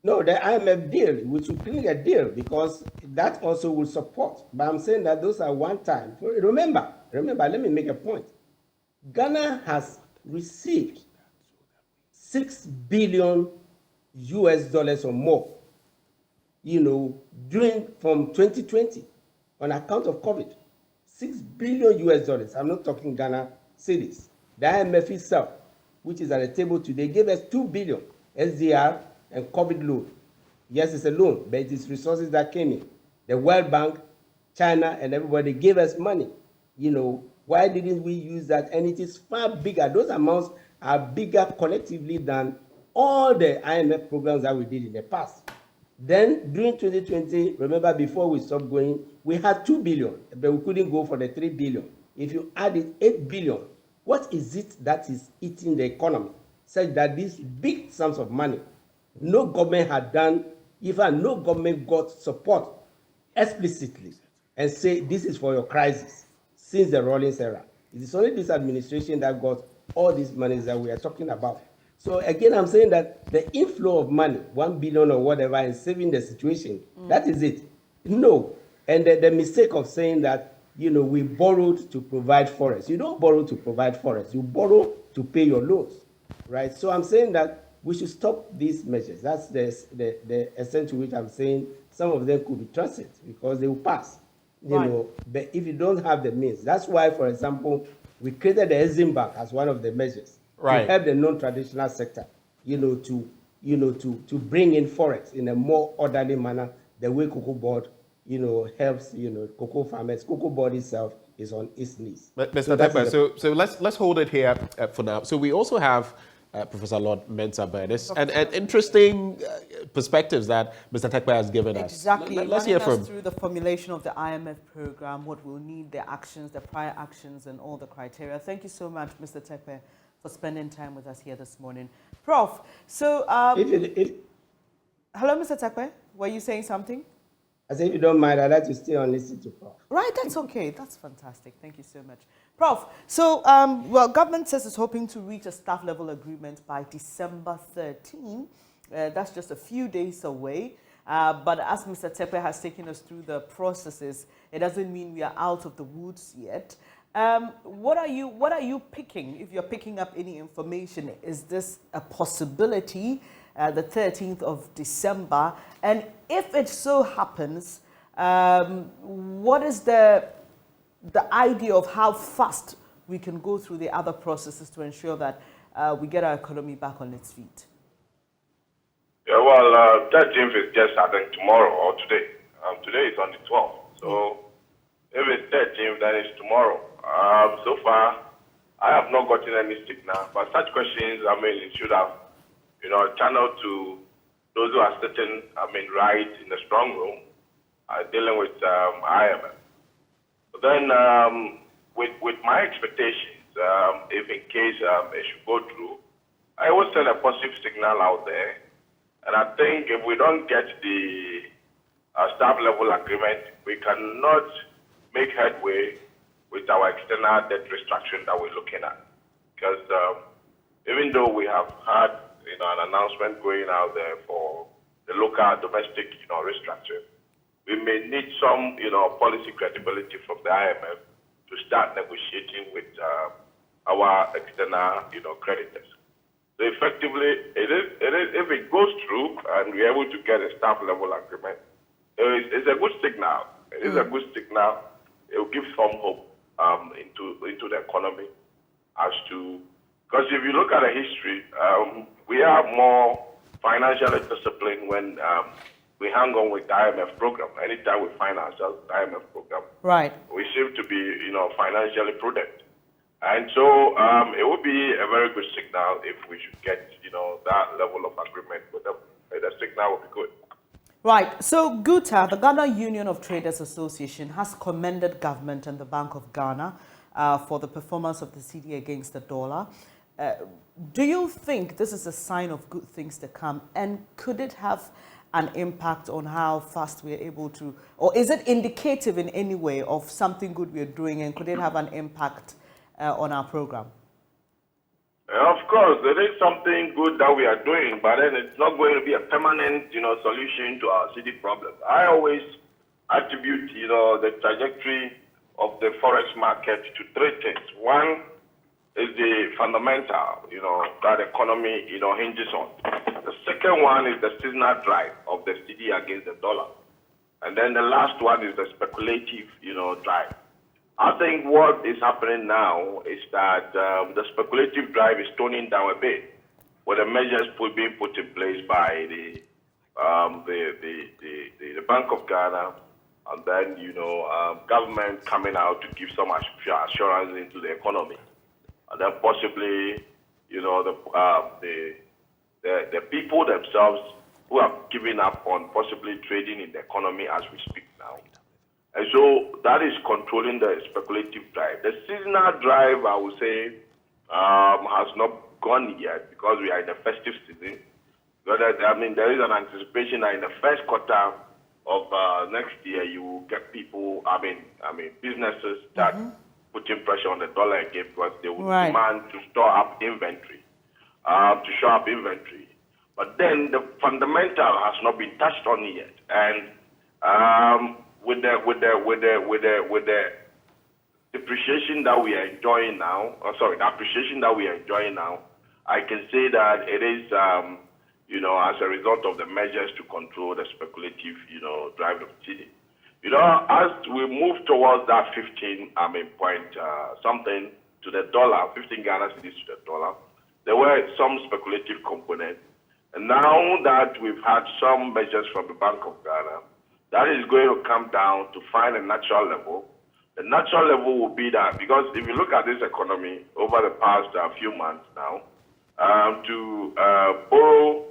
No, the IMF deal, we should clean a deal because that also will support. But I'm saying that those are one time. Remember, let me make a point. Ghana has received $6 billion or more, from 2020 on account of COVID. $6 billion. I'm not talking Ghana cedis. The IMF itself, which is at the table today, gave us $2 billion SDR and COVID loan. Yes, it's a loan, but it is resources that came in. The World Bank, China, and everybody gave us money. Why didn't we use that? And it is far bigger. Those amounts are bigger collectively than all the IMF programs that we did in the past. Then during 2020, remember before we stopped going, we had 2 billion, but we couldn't go for the 3 billion. If you added 8 billion, what is it that is eating the economy? Such that these big sums of money, no government had done, even no government got support explicitly and say this is for your crisis since the Rawlings era. It is only this administration that got all these monies that we are talking about. So again, I'm saying that the inflow of money, 1 billion or whatever, and saving the situation, that is it. No. And the mistake of saying that, we borrowed to provide forests. You don't borrow to provide forests. You borrow to pay your loans, right? So I'm saying that we should stop these measures. That's the extent to which I'm saying some of them could be transit because they will pass. But if you don't have the means, that's why, for example, we created the Exim Bank as one of the measures to help the non-traditional sector, to bring in forex in a more orderly manner, the way Cocoa Board, helps, cocoa farmers. Cocoa Board itself is on its knees. Mr. Tekpe, so let's hold it here for now. So we also have Professor Lord Mensah Burdis, and interesting perspectives that Mr. Tekpe has given us. Exactly. Let's hear Running us from through the formulation of the IMF program, what we'll need, the actions, the prior actions, and all the criteria. Thank you so much, Mr. Tekpe, for spending time with us here this morning. Prof, so... hello, Mr. Tekpe. Were you saying something? I said, if you don't mind, I'd like to stay on listen to Prof. Right, that's okay. That's fantastic. Thank you so much. Prof, so, well, government says it's hoping to reach a staff level agreement by December 13. That's just a few days away. But as Mr. Tekpe has taken us through the processes, it doesn't mean we are out of the woods yet. What are you picking? If you're picking up any information, is this a possibility, the 13th of December? And if it so happens, what is the idea of how fast we can go through the other processes to ensure that we get our economy back on its feet? Yeah, well, 13th is just, I think, tomorrow or today. Today is on the 12th. So if it's 13th, then it's tomorrow. So far, I have not gotten any signal. But such questions, I mean, it should have, channeled to those who are sitting, right in the strong room, dealing with IMF. But then, with my expectations, if in case it should go through, I will send a positive signal out there. And I think if we don't get the staff level agreement, we cannot make headway with our external debt restructuring that we're looking at. Because even though we have had an announcement going out there for the local domestic restructuring, we may need some policy credibility from the IMF to start negotiating with our external creditors. So effectively, if it goes through and we're able to get a staff level agreement, it's a good signal. It is a good signal. It will give some hope into the economy as to, because if you look at the history, we are more financially disciplined when we hang on with the IMF program. Anytime we find ourselves in the IMF program, right, we seem to be financially prudent. And so it would be a very good signal if we should get, that level of agreement with them. The signal would be good. Right. So GUTA, the Ghana Union of Traders Association, has commended government and the Bank of Ghana for the performance of the cedi against the dollar. Do you think this is a sign of good things to come? And could it have an impact on how fast we're able to, or is it indicative in any way of something good we're doing, and could it have an impact on our program? Of course, there is something good that we are doing, but then it's not going to be a permanent, solution to our city problem. I always attribute, the trajectory of the forex market to three things. One is the fundamental, that economy, hinges on. The second one is the seasonal drive of the cedi against the dollar. And then the last one is the speculative, drive. I think what is happening now is that the speculative drive is toning down a bit, with the measures being put in place by the Bank of Ghana, and then government coming out to give some assurance into the economy, and then possibly the people themselves who have given up on possibly trading in the economy as we speak now. And so that is controlling the speculative drive. The seasonal drive, I would say, has not gone yet because we are in the festive season. There is an anticipation that in the first quarter of next year, you will get people, businesses start putting pressure on the dollar again because they will demand to store up inventory, But then the fundamental has not been touched on yet. And with the depreciation that we are enjoying now, the appreciation that we are enjoying now, I can say that it is, as a result of the measures to control the speculative, drive of cedi. As we move towards that 15, point something to the dollar, 15 Ghana cedis to the dollar, there were some speculative components. And now that we've had some measures from the Bank of Ghana, that is going to come down to find a natural level. The natural level will be that, because if you look at this economy over the past few months now, to borrow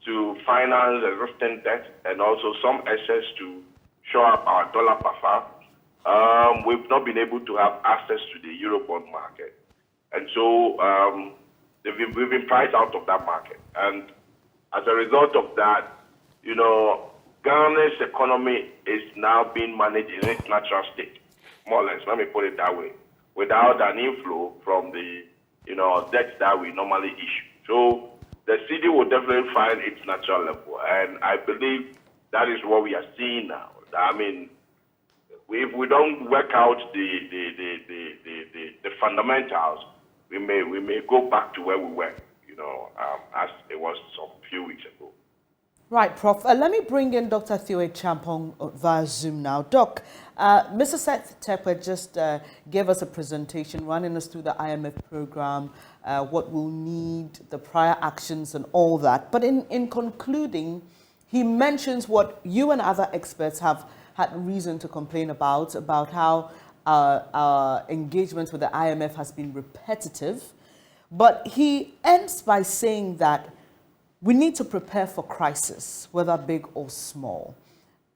to finance existing debt and also some excess to shore up our dollar buffer. We've not been able to have access to the Eurobond market. And so we've been priced out of that market. And as a result of that, you know, Ghana's economy is now being managed in its natural state, more or less, let me put it that way, without an inflow from the, you know, debt that we normally issue. So the city will definitely find its natural level. And I believe that is what we are seeing now. I mean, if we don't work out the fundamentals, we may go back to where we were, you know, as it was some few weeks ago. Right, Prof. Let me bring in Dr. Theo Champong via Zoom now. Doc, Mr. Seth Tepper just gave us a presentation running us through the IMF program, what we'll need, the prior actions and all that. But in concluding, he mentions what you and other experts have had reason to complain about how our engagement with the IMF has been repetitive. But he ends by saying that we need to prepare for crisis, whether big or small.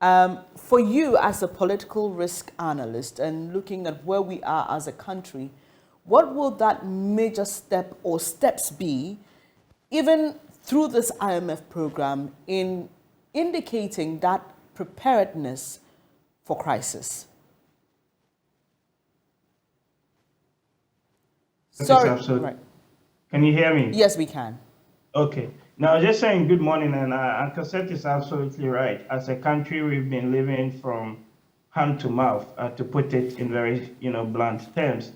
For you as a political risk analyst and looking at where we are as a country, what will that major step or steps be, even through this IMF program, in indicating that preparedness for crisis? Sorry. Right. Can you hear me? Yes, we can. Okay. Now, just saying good morning, and Uncle Seth is absolutely right. As a country, we've been living from hand to mouth, to put it in very, blunt terms,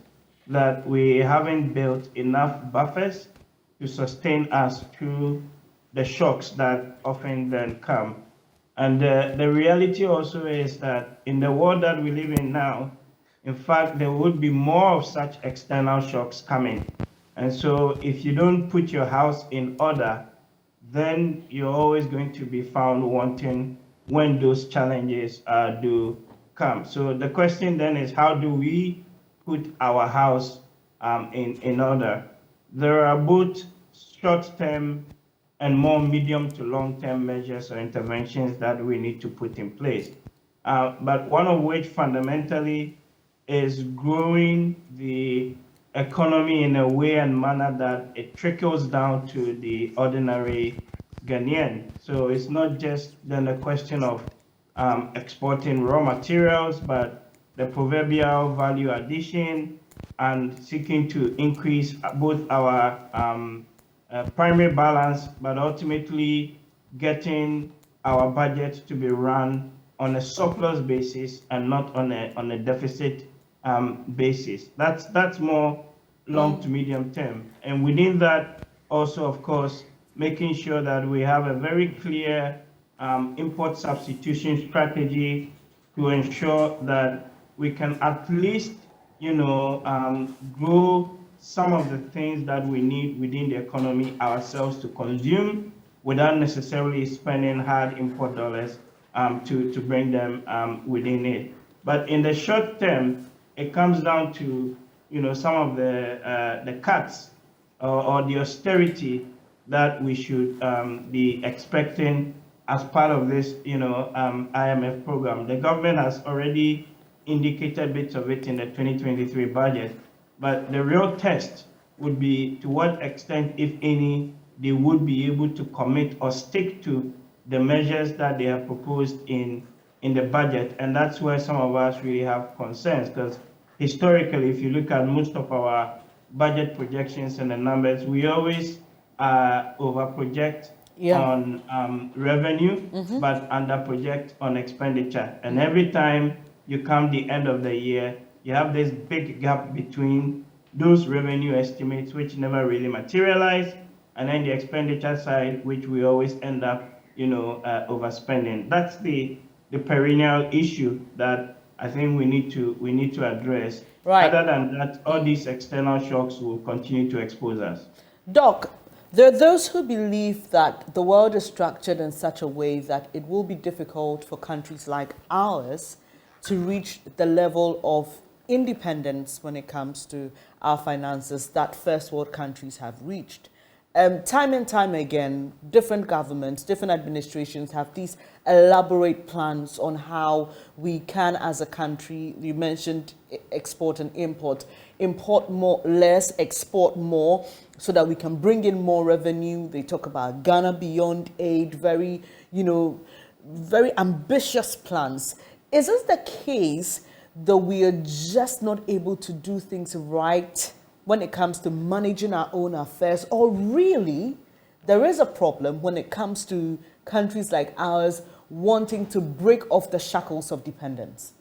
that we haven't built enough buffers to sustain us through the shocks that often then come. And the reality also is that in the world that we live in now, in fact, there would be more of such external shocks coming. And so if you don't put your house in order, then you're always going to be found wanting when those challenges do come. So the question then is, how do we put our house in order? There are both short-term and more medium to long-term measures or interventions that we need to put in place. But one of which fundamentally is growing the economy in a way and manner that it trickles down to the ordinary Ghanaian. So it's not just then a question of exporting raw materials, but the proverbial value addition and seeking to increase both our primary balance, but ultimately getting our budget to be run on a surplus basis and not on a deficit basis. That's more long to medium term. And within that, also, of course, making sure that we have a very clear import substitution strategy to ensure that we can at least, grow some of the things that we need within the economy ourselves to consume without necessarily spending hard import dollars to bring them within it. But in the short term, it comes down to some of the cuts or the austerity that we should be expecting as part of this IMF program. The government has already indicated bits of it in the 2023 budget, but the real test would be to what extent, if any, they would be able to commit or stick to the measures that they have proposed in the budget. And that's where some of us really have concerns, because historically, if you look at most of our budget projections and the numbers, we always over-project on revenue, but under-project on expenditure. And every time you come the end of the year, you have this big gap between those revenue estimates, which never really materialize, and then the expenditure side, which we always end up, overspending. That's the perennial issue that I think we need to address. Right. Other than that, all these external shocks will continue to expose us. Doc, there are those who believe that the world is structured in such a way that it will be difficult for countries like ours to reach the level of independence when it comes to our finances that first world countries have reached. time and time again, different governments, different administrations have these elaborate plans on how we can, as a country, you mentioned export and import more, less, export more, so that we can bring in more revenue. They talk about Ghana Beyond Aid, very, very ambitious plans. Is this the case that we are just not able to do things right when it comes to managing our own affairs, or really there is a problem when it comes to countries like ours wanting to break off the shackles of dependence?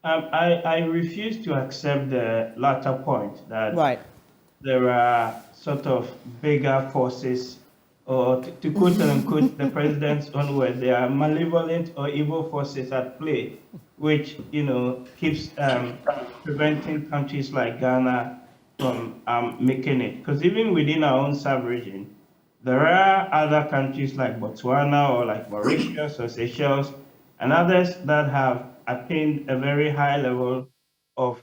I refuse to accept the latter point that Right. there are sort of bigger forces, or to quote unquote the president's own word, there are malevolent or evil forces at play, which keeps preventing countries like Ghana from making it. Because even within our own sub-region, there are other countries like Botswana or like Mauritius or Seychelles and others that have attained a very high level of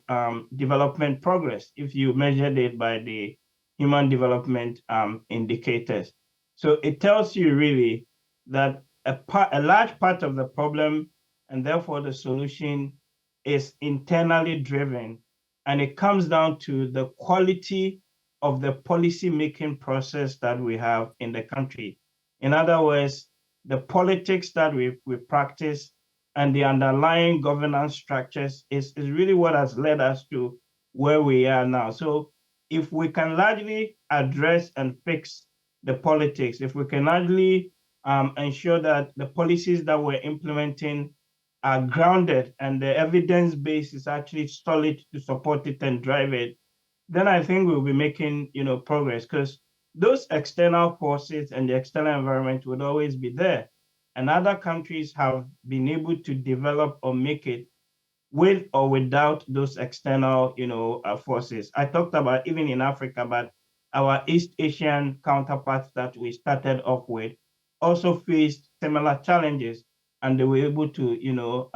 development progress if you measured it by the human development indicators. So it tells you really that a large part of the problem and therefore the solution is internally driven, and it comes down to the quality of the policy making process that we have in the country. In other words, the politics that we practice and the underlying governance structures is really what has led us to where we are now. So if we can largely address and fix the politics, if we can largely ensure that the policies that we're implementing are grounded and the evidence base is actually solid to support it and drive it, then I think we'll be making progress, because those external forces and the external environment would always be there. And other countries have been able to develop or make it with or without those external forces. I talked about even in Africa, but our East Asian counterparts that we started off with also faced similar challenges, and they were able to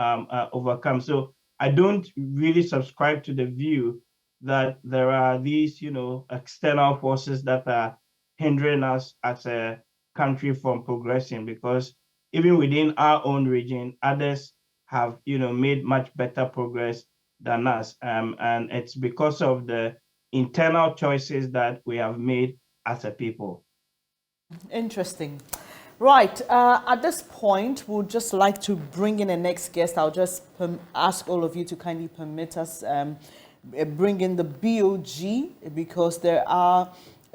overcome. So I don't really subscribe to the view that there are these external forces that are hindering us as a country from progressing, because even within our own region, others have made much better progress than us, and it's because of the internal choices that we have made as a people. Interesting. Right. At this point, we'd just like to bring in a next guest. I'll just ask all of you to kindly permit us bring in the BOG, because there are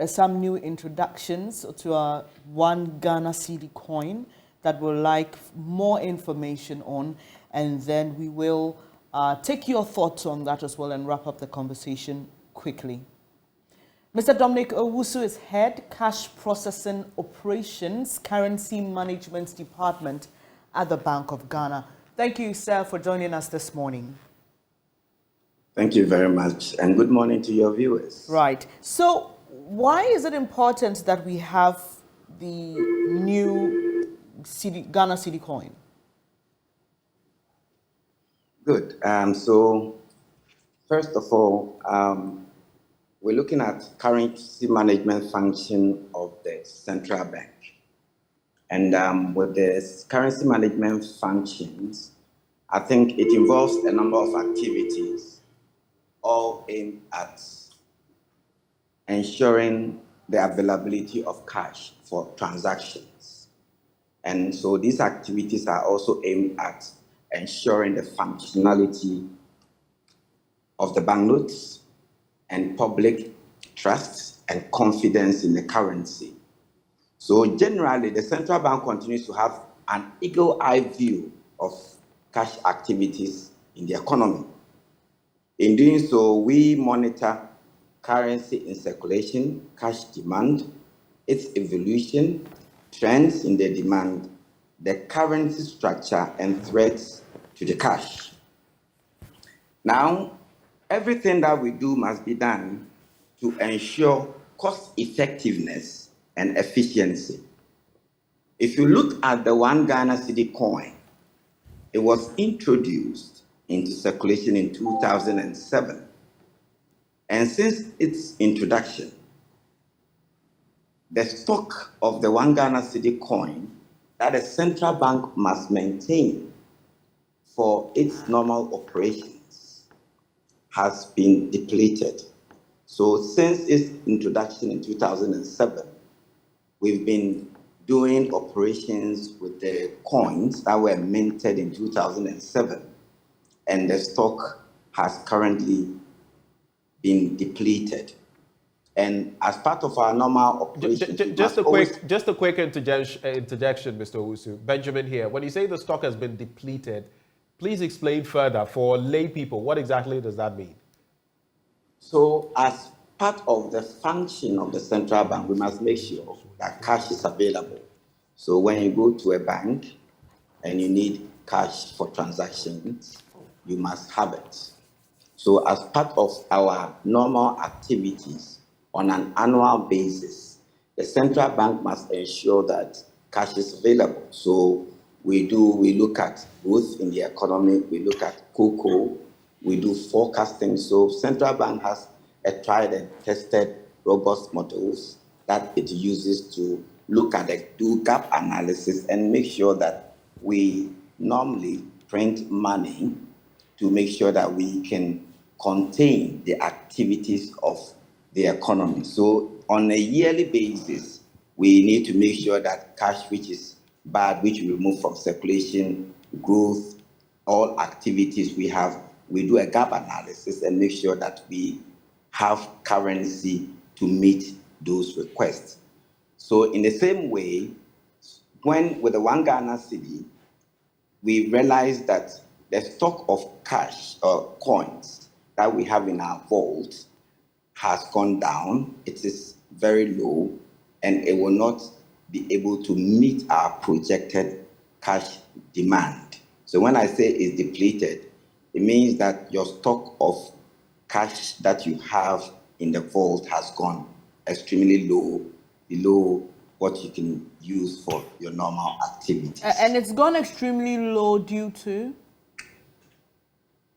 some new introductions to our one Ghana cedi coin that we'd like more information on, and then we will take your thoughts on that as well and wrap up the conversation quickly. Mr. Dominic Owusu is Head Cash Processing Operations, Currency Management Department at the Bank of Ghana. Thank you, sir, for joining us this morning. Thank you very much, and good morning to your viewers. Right. So why is it important that we have the new Ghana cedi coin? Good. So first of all, we're looking at currency management function of the central bank. And with the currency management functions, I think it involves a number of activities, all aimed at ensuring the availability of cash for transactions. And so these activities are also aimed at ensuring the functionality of the banknotes and public trust and confidence in the currency. So generally, the central bank continues to have an eagle-eye view of cash activities in the economy. In doing so, we monitor currency in circulation, cash demand, its evolution, trends in the demand, the currency structure, and threats to the cash. Now, everything that we do must be done to ensure cost effectiveness and efficiency. If you look at the one Ghana cedi coin, it was introduced into circulation in 2007. And since its introduction, the stock of the 1 Ghana cedi coin that the central bank must maintain for its normal operations has been depleted. So since its introduction in 2007, we've been doing operations with the coins that were minted in 2007, and the stock has currently been depleted. And as part of our normal operations, just a quick interjection, Mr. Owusu. Benjamin here. When you say the stock has been depleted, please explain further for lay people. What exactly does that mean? So, as part of the function of the central bank, we must make sure that cash is available. So, when you go to a bank and you need cash for transactions, you must have it. So, as part of our normal activities on an annual basis, the central bank must ensure that cash is available. So, we look at growth in the economy, we look at cocoa, we do forecasting. So, central bank has a tried and tested robust models that it uses to look at the do gap analysis and make sure that we normally print money to make sure that we can contain the activities of the economy. So on a yearly basis, we need to make sure that cash which is bad, which we remove from circulation, growth, all activities we do a gap analysis and make sure that we have currency to meet those requests. So in the same way, when with the 1 Ghana cedi, we realized that the stock of cash or coins that we have in our vault has gone down. It is very low, and it will not be able to meet our projected cash demand. So when I say it's depleted, it means that your stock of cash that you have in the vault has gone extremely low, below what you can use for your normal activities. And it's gone extremely low due to?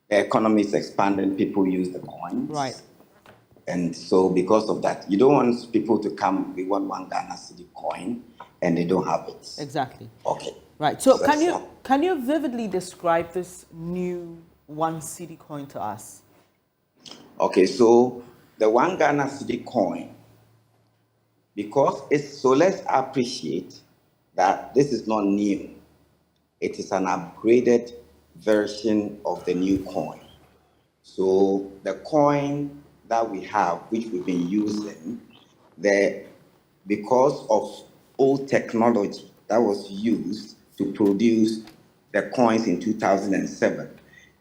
The economy is expanding, people use the coins. Right. And so because of that, you don't want people to come, we want 1 Ghana cedi coin, and they don't have it. Exactly. Okay. Right. So can you vividly describe this new 1 cedi coin to us? Okay, so the 1 Ghana cedi coin, because let's appreciate that this is not new. It is an upgraded version of the new coin. So the coin that we have, which we've been using, because of old technology that was used to produce the coins in 2007,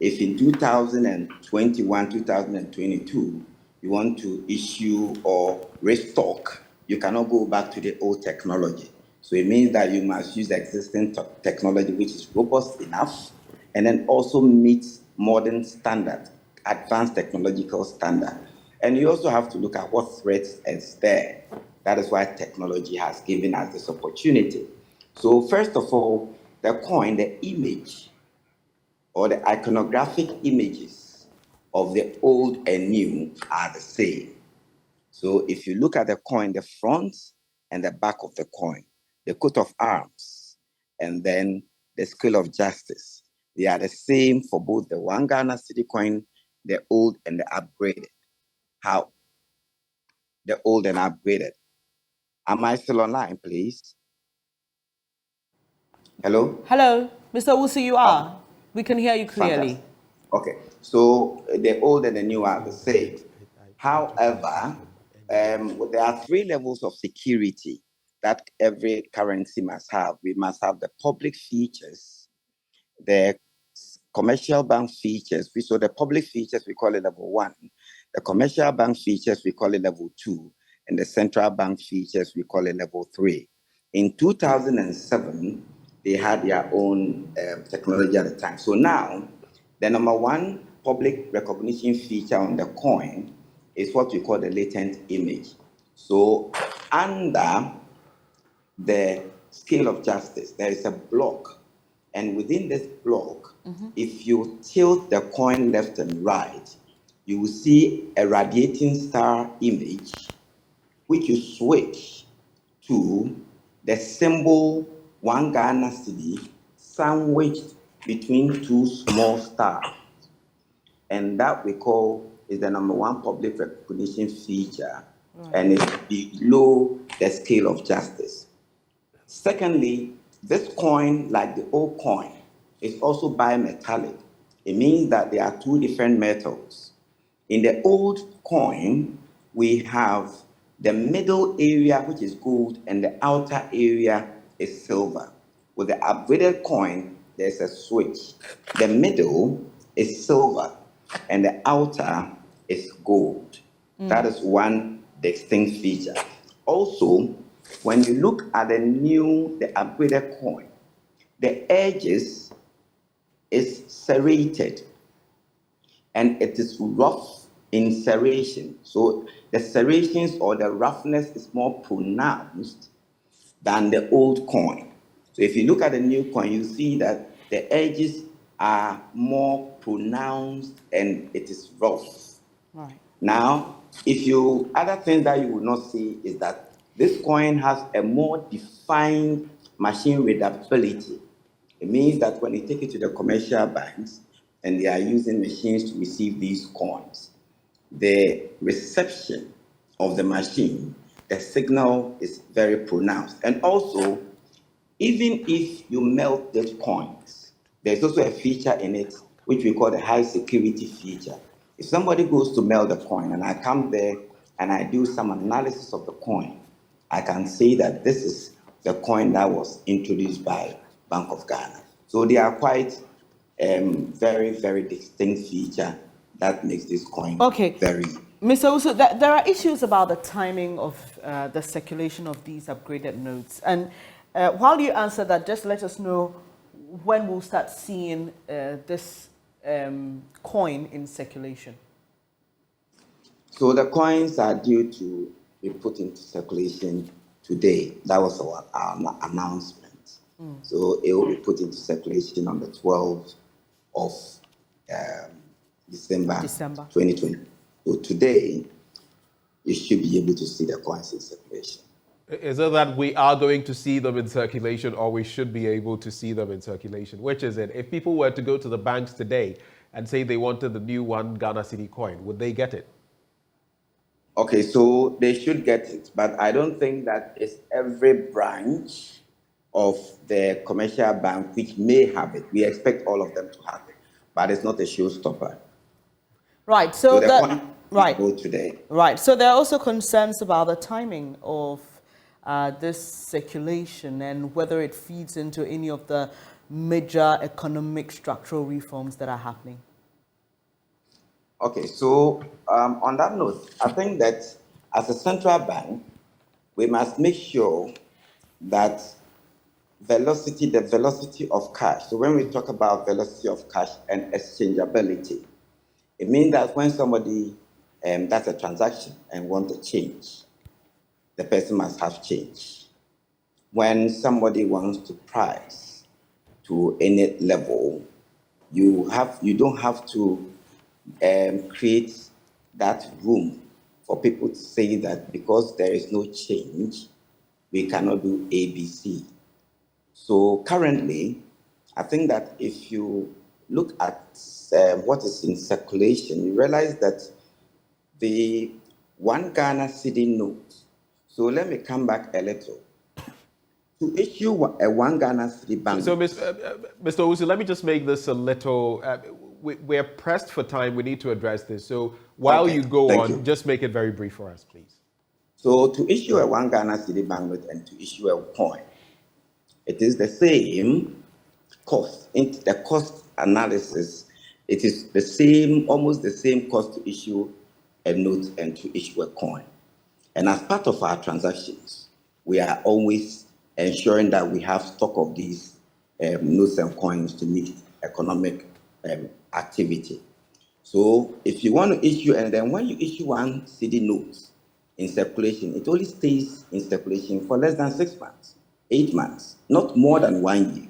if in 2021, 2022, you want to issue or restock, you cannot go back to the old technology. So it means that you must use existing technology which is robust enough and then also meets modern standard, advanced technological standard. And you also have to look at what threats is there. That is why technology has given us this opportunity. So first of all, the coin, the image, or the iconographic images of the old and new are the same. So if you look at the coin, the front and the back of the coin, the coat of arms, and then the scale of justice, they are the same for both the 1 Ghana cedi coin, the old and the upgraded. How? The old and upgraded. Am I still online, please? Hello? Hello, Mr. Owusu, you are. We can hear you clearly. Fantastic. Okay, so the old and the new are the same. However, there are 3 levels of security that every currency must have. We must have the public features, the commercial bank features. So the public features, we call it level 1. The commercial bank features, we call it level 2. And the central bank features, we call it level 3. In 2007, they had their own technology at the time. So now, the number 1 public recognition feature on the coin is what we call the latent image. So under the scale of justice, there is a block. And within this block, if you tilt the coin left and right, you will see a radiating star image, which you switch to the symbol 1 Ghana cedi sandwiched between 2 small stars. And that we call is the #1 public recognition feature, and it's below the scale of justice. Secondly, this coin, like the old coin, is also bimetallic. It means that there are 2 different metals. In the old coin, we have the middle area, which is gold, and the outer area is silver. With the upgraded coin, there's a switch. The middle is silver, and the outer is gold. That is one distinct feature. Also, when you look at the upgraded coin, the edges is serrated, and it is rough in serration. So the serrations or the roughness is more pronounced than the old coin. So if you look at the new coin, you see that the edges are more pronounced and it is rough. Right. Now, other things that you will not see is that this coin has a more defined machine readability. It means that when you take it to the commercial banks and they are using machines to receive these coins, the reception of the machine, the signal is very pronounced. And also, even if you melt those coins, there's also a feature in it which we call the high security feature. If somebody goes to melt the coin and I come there and I do some analysis of the coin, I can say that this is the coin that was introduced by Bank of Ghana. So they are quite very, very distinct feature that makes this coin very... Mr. Usu, there are issues about the timing of the circulation of these upgraded notes. And while you answer that, just let us know when we'll start seeing this coin in circulation. So the coins are due to be put into circulation today. That was our announcement. So it will be put into circulation on the 12th of December 2020. So today, you should be able to see the coins in circulation. Is it that we are going to see them in circulation, or we should be able to see them in circulation? Which is it? If people were to go to the banks today and say they wanted the new 1 Ghana cedi coin, would they get it? Okay, so they should get it, but I don't think that it's every branch of the commercial bank which may have it. We expect all of them to have it, but it's not a showstopper. Right, so go today. Right, so there are also concerns about the timing of this circulation and whether it feeds into any of the major economic structural reforms that are happening. Okay, so on that note, I think that as a central bank, we must make sure that the velocity of cash. So when we talk about velocity of cash and exchangeability, it means that when somebody does a transaction and wants a change, the person must have change. When somebody wants to price to any level, you don't have to create that room for people to say that because there is no change, we cannot do ABC. So currently, I think that if you look at what is in circulation, you realize that the 1 Ghana cedi note. So let me come back a little. To issue a 1 Ghana cedi bank. So, Mr. Usu, let me just make this a little. We're pressed for time. We need to address this. So while you go on, just make it very brief for us, please. So to issue a 1 Ghana cedi banknote and to issue a coin, it is the same cost. In the cost analysis, it is the same, almost the same cost to issue a note and to issue a coin. And as part of our transactions, we are always ensuring that we have stock of these notes and coins to meet economic activity. So if you want to issue, and then when you issue 1 cedi note in circulation, it only stays in circulation for less than 6 months, 8 months, not more than 1 year.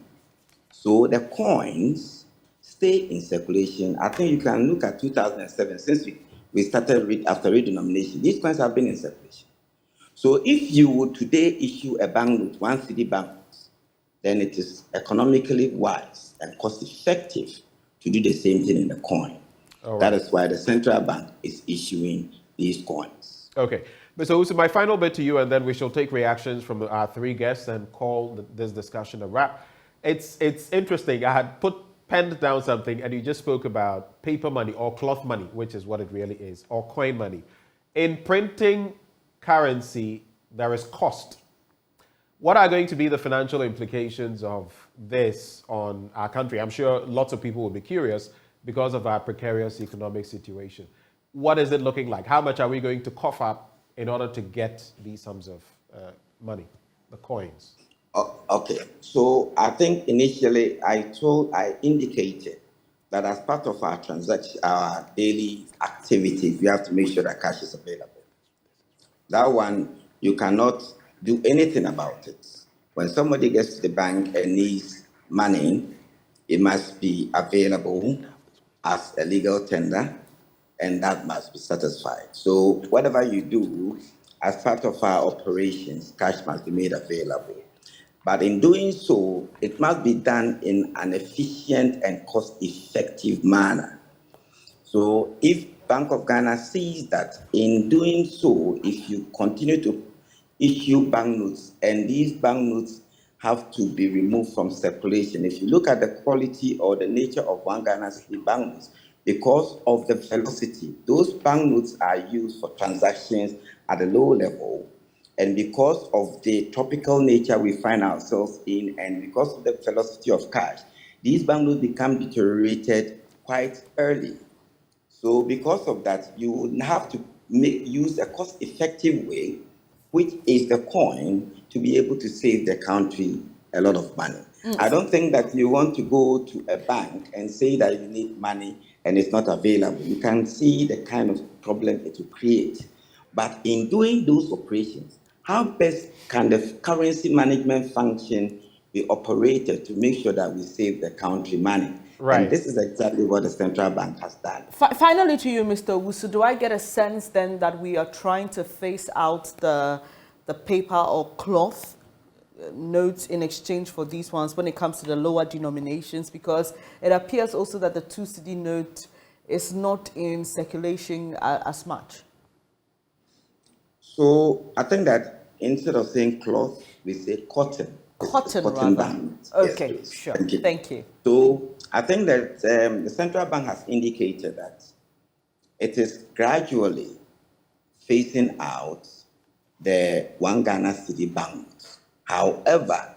So the coins stay in circulation. I think you can look at 2007, since we started after redenomination, these coins have been in circulation. So if you would today issue a banknote, one cedi banknote, then it is economically wise and cost effective to do the same thing in the coin. All That right. is why the central bank is issuing these coins. Okay. Mr. Usu, my final bit to you, and then we shall take reactions from our three guests and call this discussion a wrap. It's interesting. I had penned down something, and you just spoke about paper money or cloth money, which is what it really is, or coin money. In printing currency, there is cost. What are going to be the financial implications of this on our country? I'm sure lots of people will be curious because of our precarious economic situation. What is it looking like? How much are we going to cough up in order to get these sums of money, the coins? Okay, so I think initially I indicated that as part of our transaction, our daily activities, we have to make sure that cash is available. That one, you cannot do anything about it. When somebody gets to the bank and needs money, it must be available as a legal tender, and that must be satisfied. So whatever you do, as part of our operations, cash must be made available. But in doing so, it must be done in an efficient and cost-effective manner. So if Bank of Ghana sees that in doing so, if you continue to issue banknotes and these banknotes have to be removed from circulation, if you look at the quality or the nature of one Ghana cedi banknotes, because of the velocity, those banknotes are used for transactions at a low level. And because of the tropical nature we find ourselves in, and because of the velocity of cash, these banknotes become deteriorated quite early. So because of that, you would have to use a cost-effective way, which is the coin, to be able to save the country a lot of money. I don't think that you want to go to a bank and say that you need money and it's not available. You can see the kind of problem it will create. But in doing those operations, how best can the currency management function be operated to make sure that we save the country money? Right. And this is exactly what the central bank has done. Finally to you, Mr. Wusu, do I get a sense then that we are trying to phase out the paper or cloth notes in exchange for these ones when it comes to the lower denominations? Because it appears also that the 2 cedi note is not in circulation as much. So I think that instead of saying cloth, we say cotton. Cotton band. Okay, yes, sure. Thank you. you. So I think that the central bank has indicated that it is gradually phasing out the one Ghana cedi banknotes. However,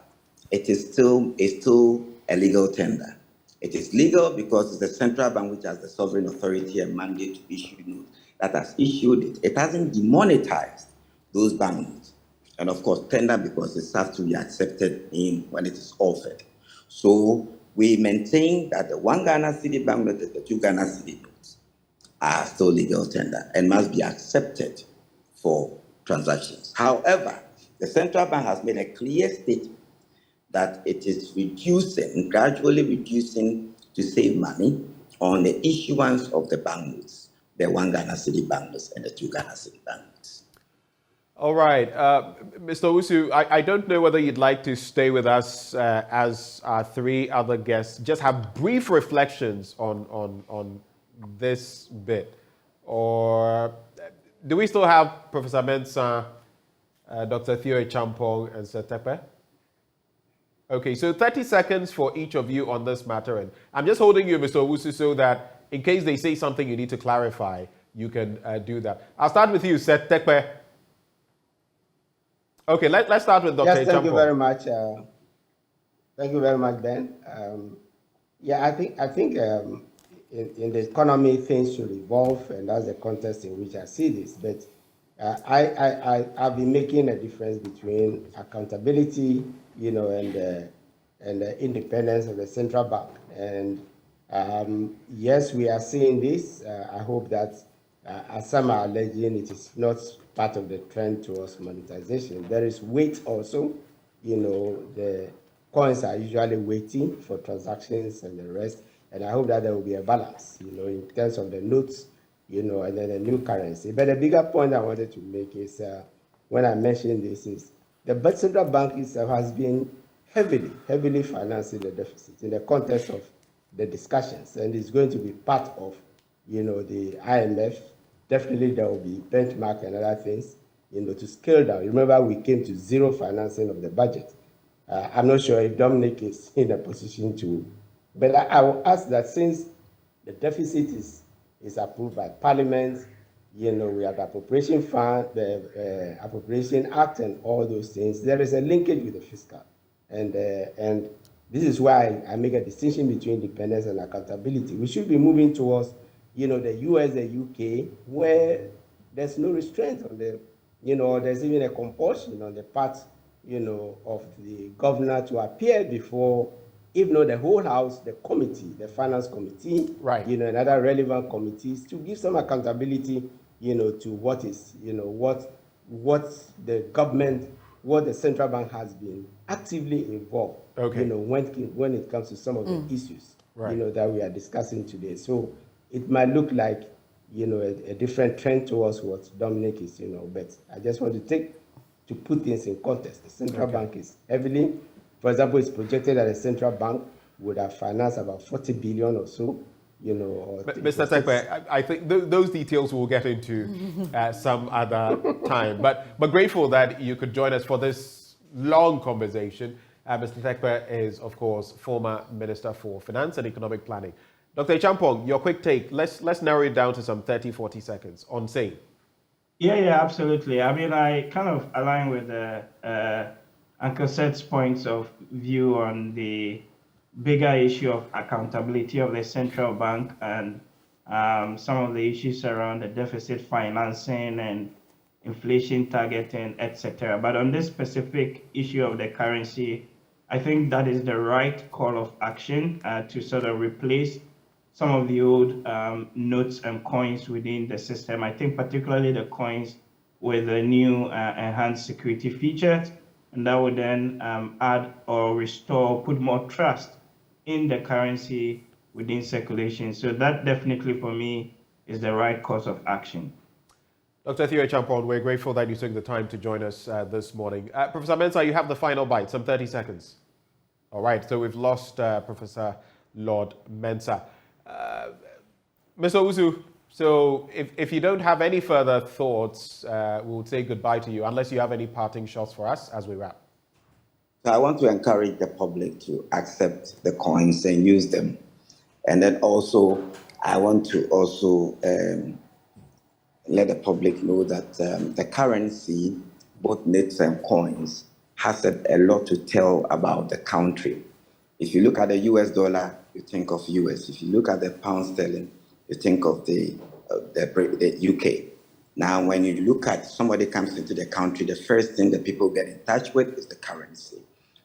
it is still a legal tender. It is legal because it's the central bank which has the sovereign authority and mandate to issue notes that has issued it. It hasn't demonetized those banknotes. And of course, tender because it has to be accepted when it is offered. So we maintain that the one Ghana cedi banknote and the 2 Ghana cedi notes are still legal tender and must be accepted for transactions. However, the central bank has made a clear statement that it is gradually reducing to save money on the issuance of the banknotes, the 1 Ghana cedi banknotes and the 2 Ghana cedi banknotes. All right. Mr. Usu, I don't know whether you'd like to stay with us as our three other guests, just have brief reflections on this bit. Or do we still have Professor Mensah, Dr. Theo Champong, and Sir Tepe? Okay, so 30 seconds for each of you on this matter. And I'm just holding you, Mr. Owusu, so that in case they say something you need to clarify, you can do that. I'll start with you, Sir Tepe. Okay, let's start with Dr. Yes, thank you Champong. very much. Thank you very much, Ben. I think in the economy things should evolve, and that's the context in which I see this. But I've been making a difference between accountability, and the independence of the central bank. And yes, we are seeing this. I hope that, as some are alleging, it is not part of the trend towards monetization. There is weight also. The coins are usually waiting for transactions and the rest. And I hope that there will be a balance, in terms of the notes, and then the new currency. But the bigger point I wanted to make is when I mention this is the central bank itself has been heavily financing the deficit in the context of the discussions, and is going to be part of, the IMF. Definitely there will be benchmark and other things, to scale down. Remember, we came to zero financing of the budget. I'm not sure if Dominic is in a position to, but I will ask that since the deficit is approved by Parliament, we have the Appropriation Fund, the Appropriation Act, and all those things. There is a linkage with the fiscal, and this is why I make a distinction between independence and accountability. We should be moving towards, the US, the UK, where there's no restraint on the, there's even a compulsion on the part, of the governor to appear before, if not the whole house, the committee, the finance committee, right, and other relevant committees, to give some accountability, to what is, what the government, what the central bank has been actively involved, okay, when it comes to some of the issues, right, that we are discussing today. So it might look like, a different trend towards what Dominic is, but I just want to put things in context. The central bank is heavily, for example, it's projected that the central bank would have financed about 40 billion or so, or Mr. Tekpe, I think those details we'll get into some other time. But grateful that you could join us for this long conversation. Mr. Tekpe is, of course, former Minister for Finance and Economic Planning. Dr. Champong, your quick take. Let's narrow it down to some 30, 40 seconds on SANE. Yeah, absolutely. I mean, I kind of align with Uncle Seth's points of view on the bigger issue of accountability of the central bank and some of the issues around the deficit financing and inflation targeting, etc. But on this specific issue of the currency, I think that is the right call of action to sort of replace some of the old notes and coins within the system. I think particularly the coins with the new enhanced security features, and that would then add or restore, put more trust in the currency within circulation. So that definitely for me is the right course of action. Dr. Theo Champong, we're grateful that you took the time to join us this morning. Professor Mensah, you have the final bite, some 30 seconds. All right, so we've lost Professor Lord Mensah. Mr. Usu, so if you don't have any further thoughts, we'll say goodbye to you, unless you have any parting shots for us as we wrap. So I want to encourage the public to accept the coins and use them. And then also, I want to also let the public know that the currency, both notes and coins, has a lot to tell about the country. If you look at the US dollar, you think of US. If you look at the pound sterling, you think of the UK. Now, when you look at somebody comes into the country, the first thing that people get in touch with is the currency.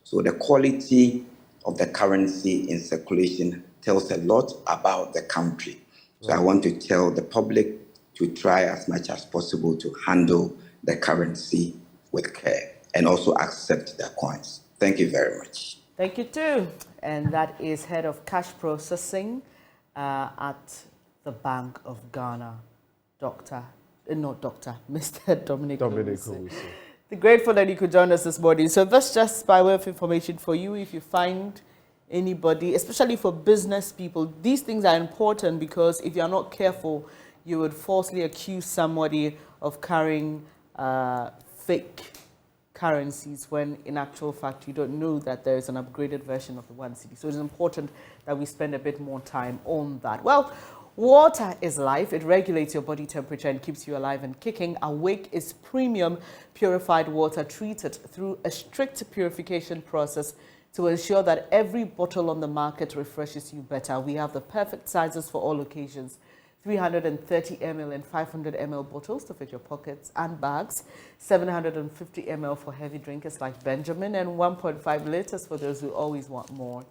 So the quality of the currency in circulation tells a lot about the country. So I want to tell the public to try as much as possible to handle the currency with care and also accept the coins. Thank you very much. Thank you too. And that is Head of Cash Processing at the Bank of Ghana, Mr. Dominic Owusu. Grateful that you could join us this morning. So that's just by way of information for you. If you find anybody, especially for business people, these things are important because if you're not careful, you would falsely accuse somebody of carrying fake currencies when in actual fact you don't know that there is an upgraded version of the 1 cedi. So it's important that we spend a bit more time on that. Well, water is life. It regulates your body temperature and keeps you alive and kicking. Awake is premium purified water treated through a strict purification process to ensure that every bottle on the market refreshes you better. We have the perfect sizes for all occasions. 330 ml and 500 ml bottles to fit your pockets and bags, 750 ml for heavy drinkers like Benjamin, and 1.5 liters for those who always want more.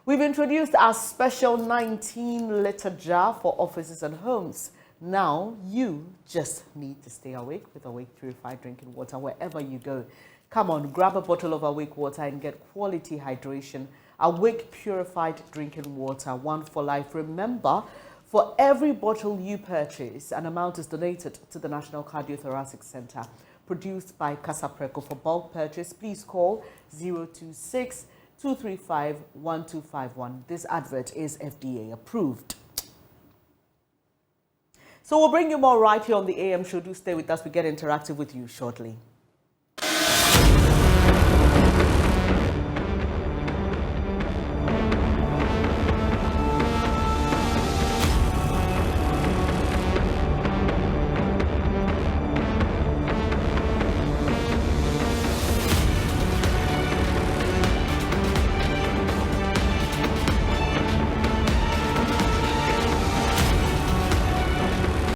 We've introduced our special 19-liter jar for offices and homes. Now you just need to stay awake with Awake Purified Drinking Water wherever you go. Come on, grab a bottle of Awake Water and get quality hydration. Awake Purified Drinking Water, one for life. Remember, for every bottle you purchase, an amount is donated to the National Cardiothoracic Center. produced by Casapreco. For bulk purchase, please call 026-235-1251. This advert is FDA approved. So we'll bring you more right here on the AM show. Do stay with us. We get interactive with you shortly.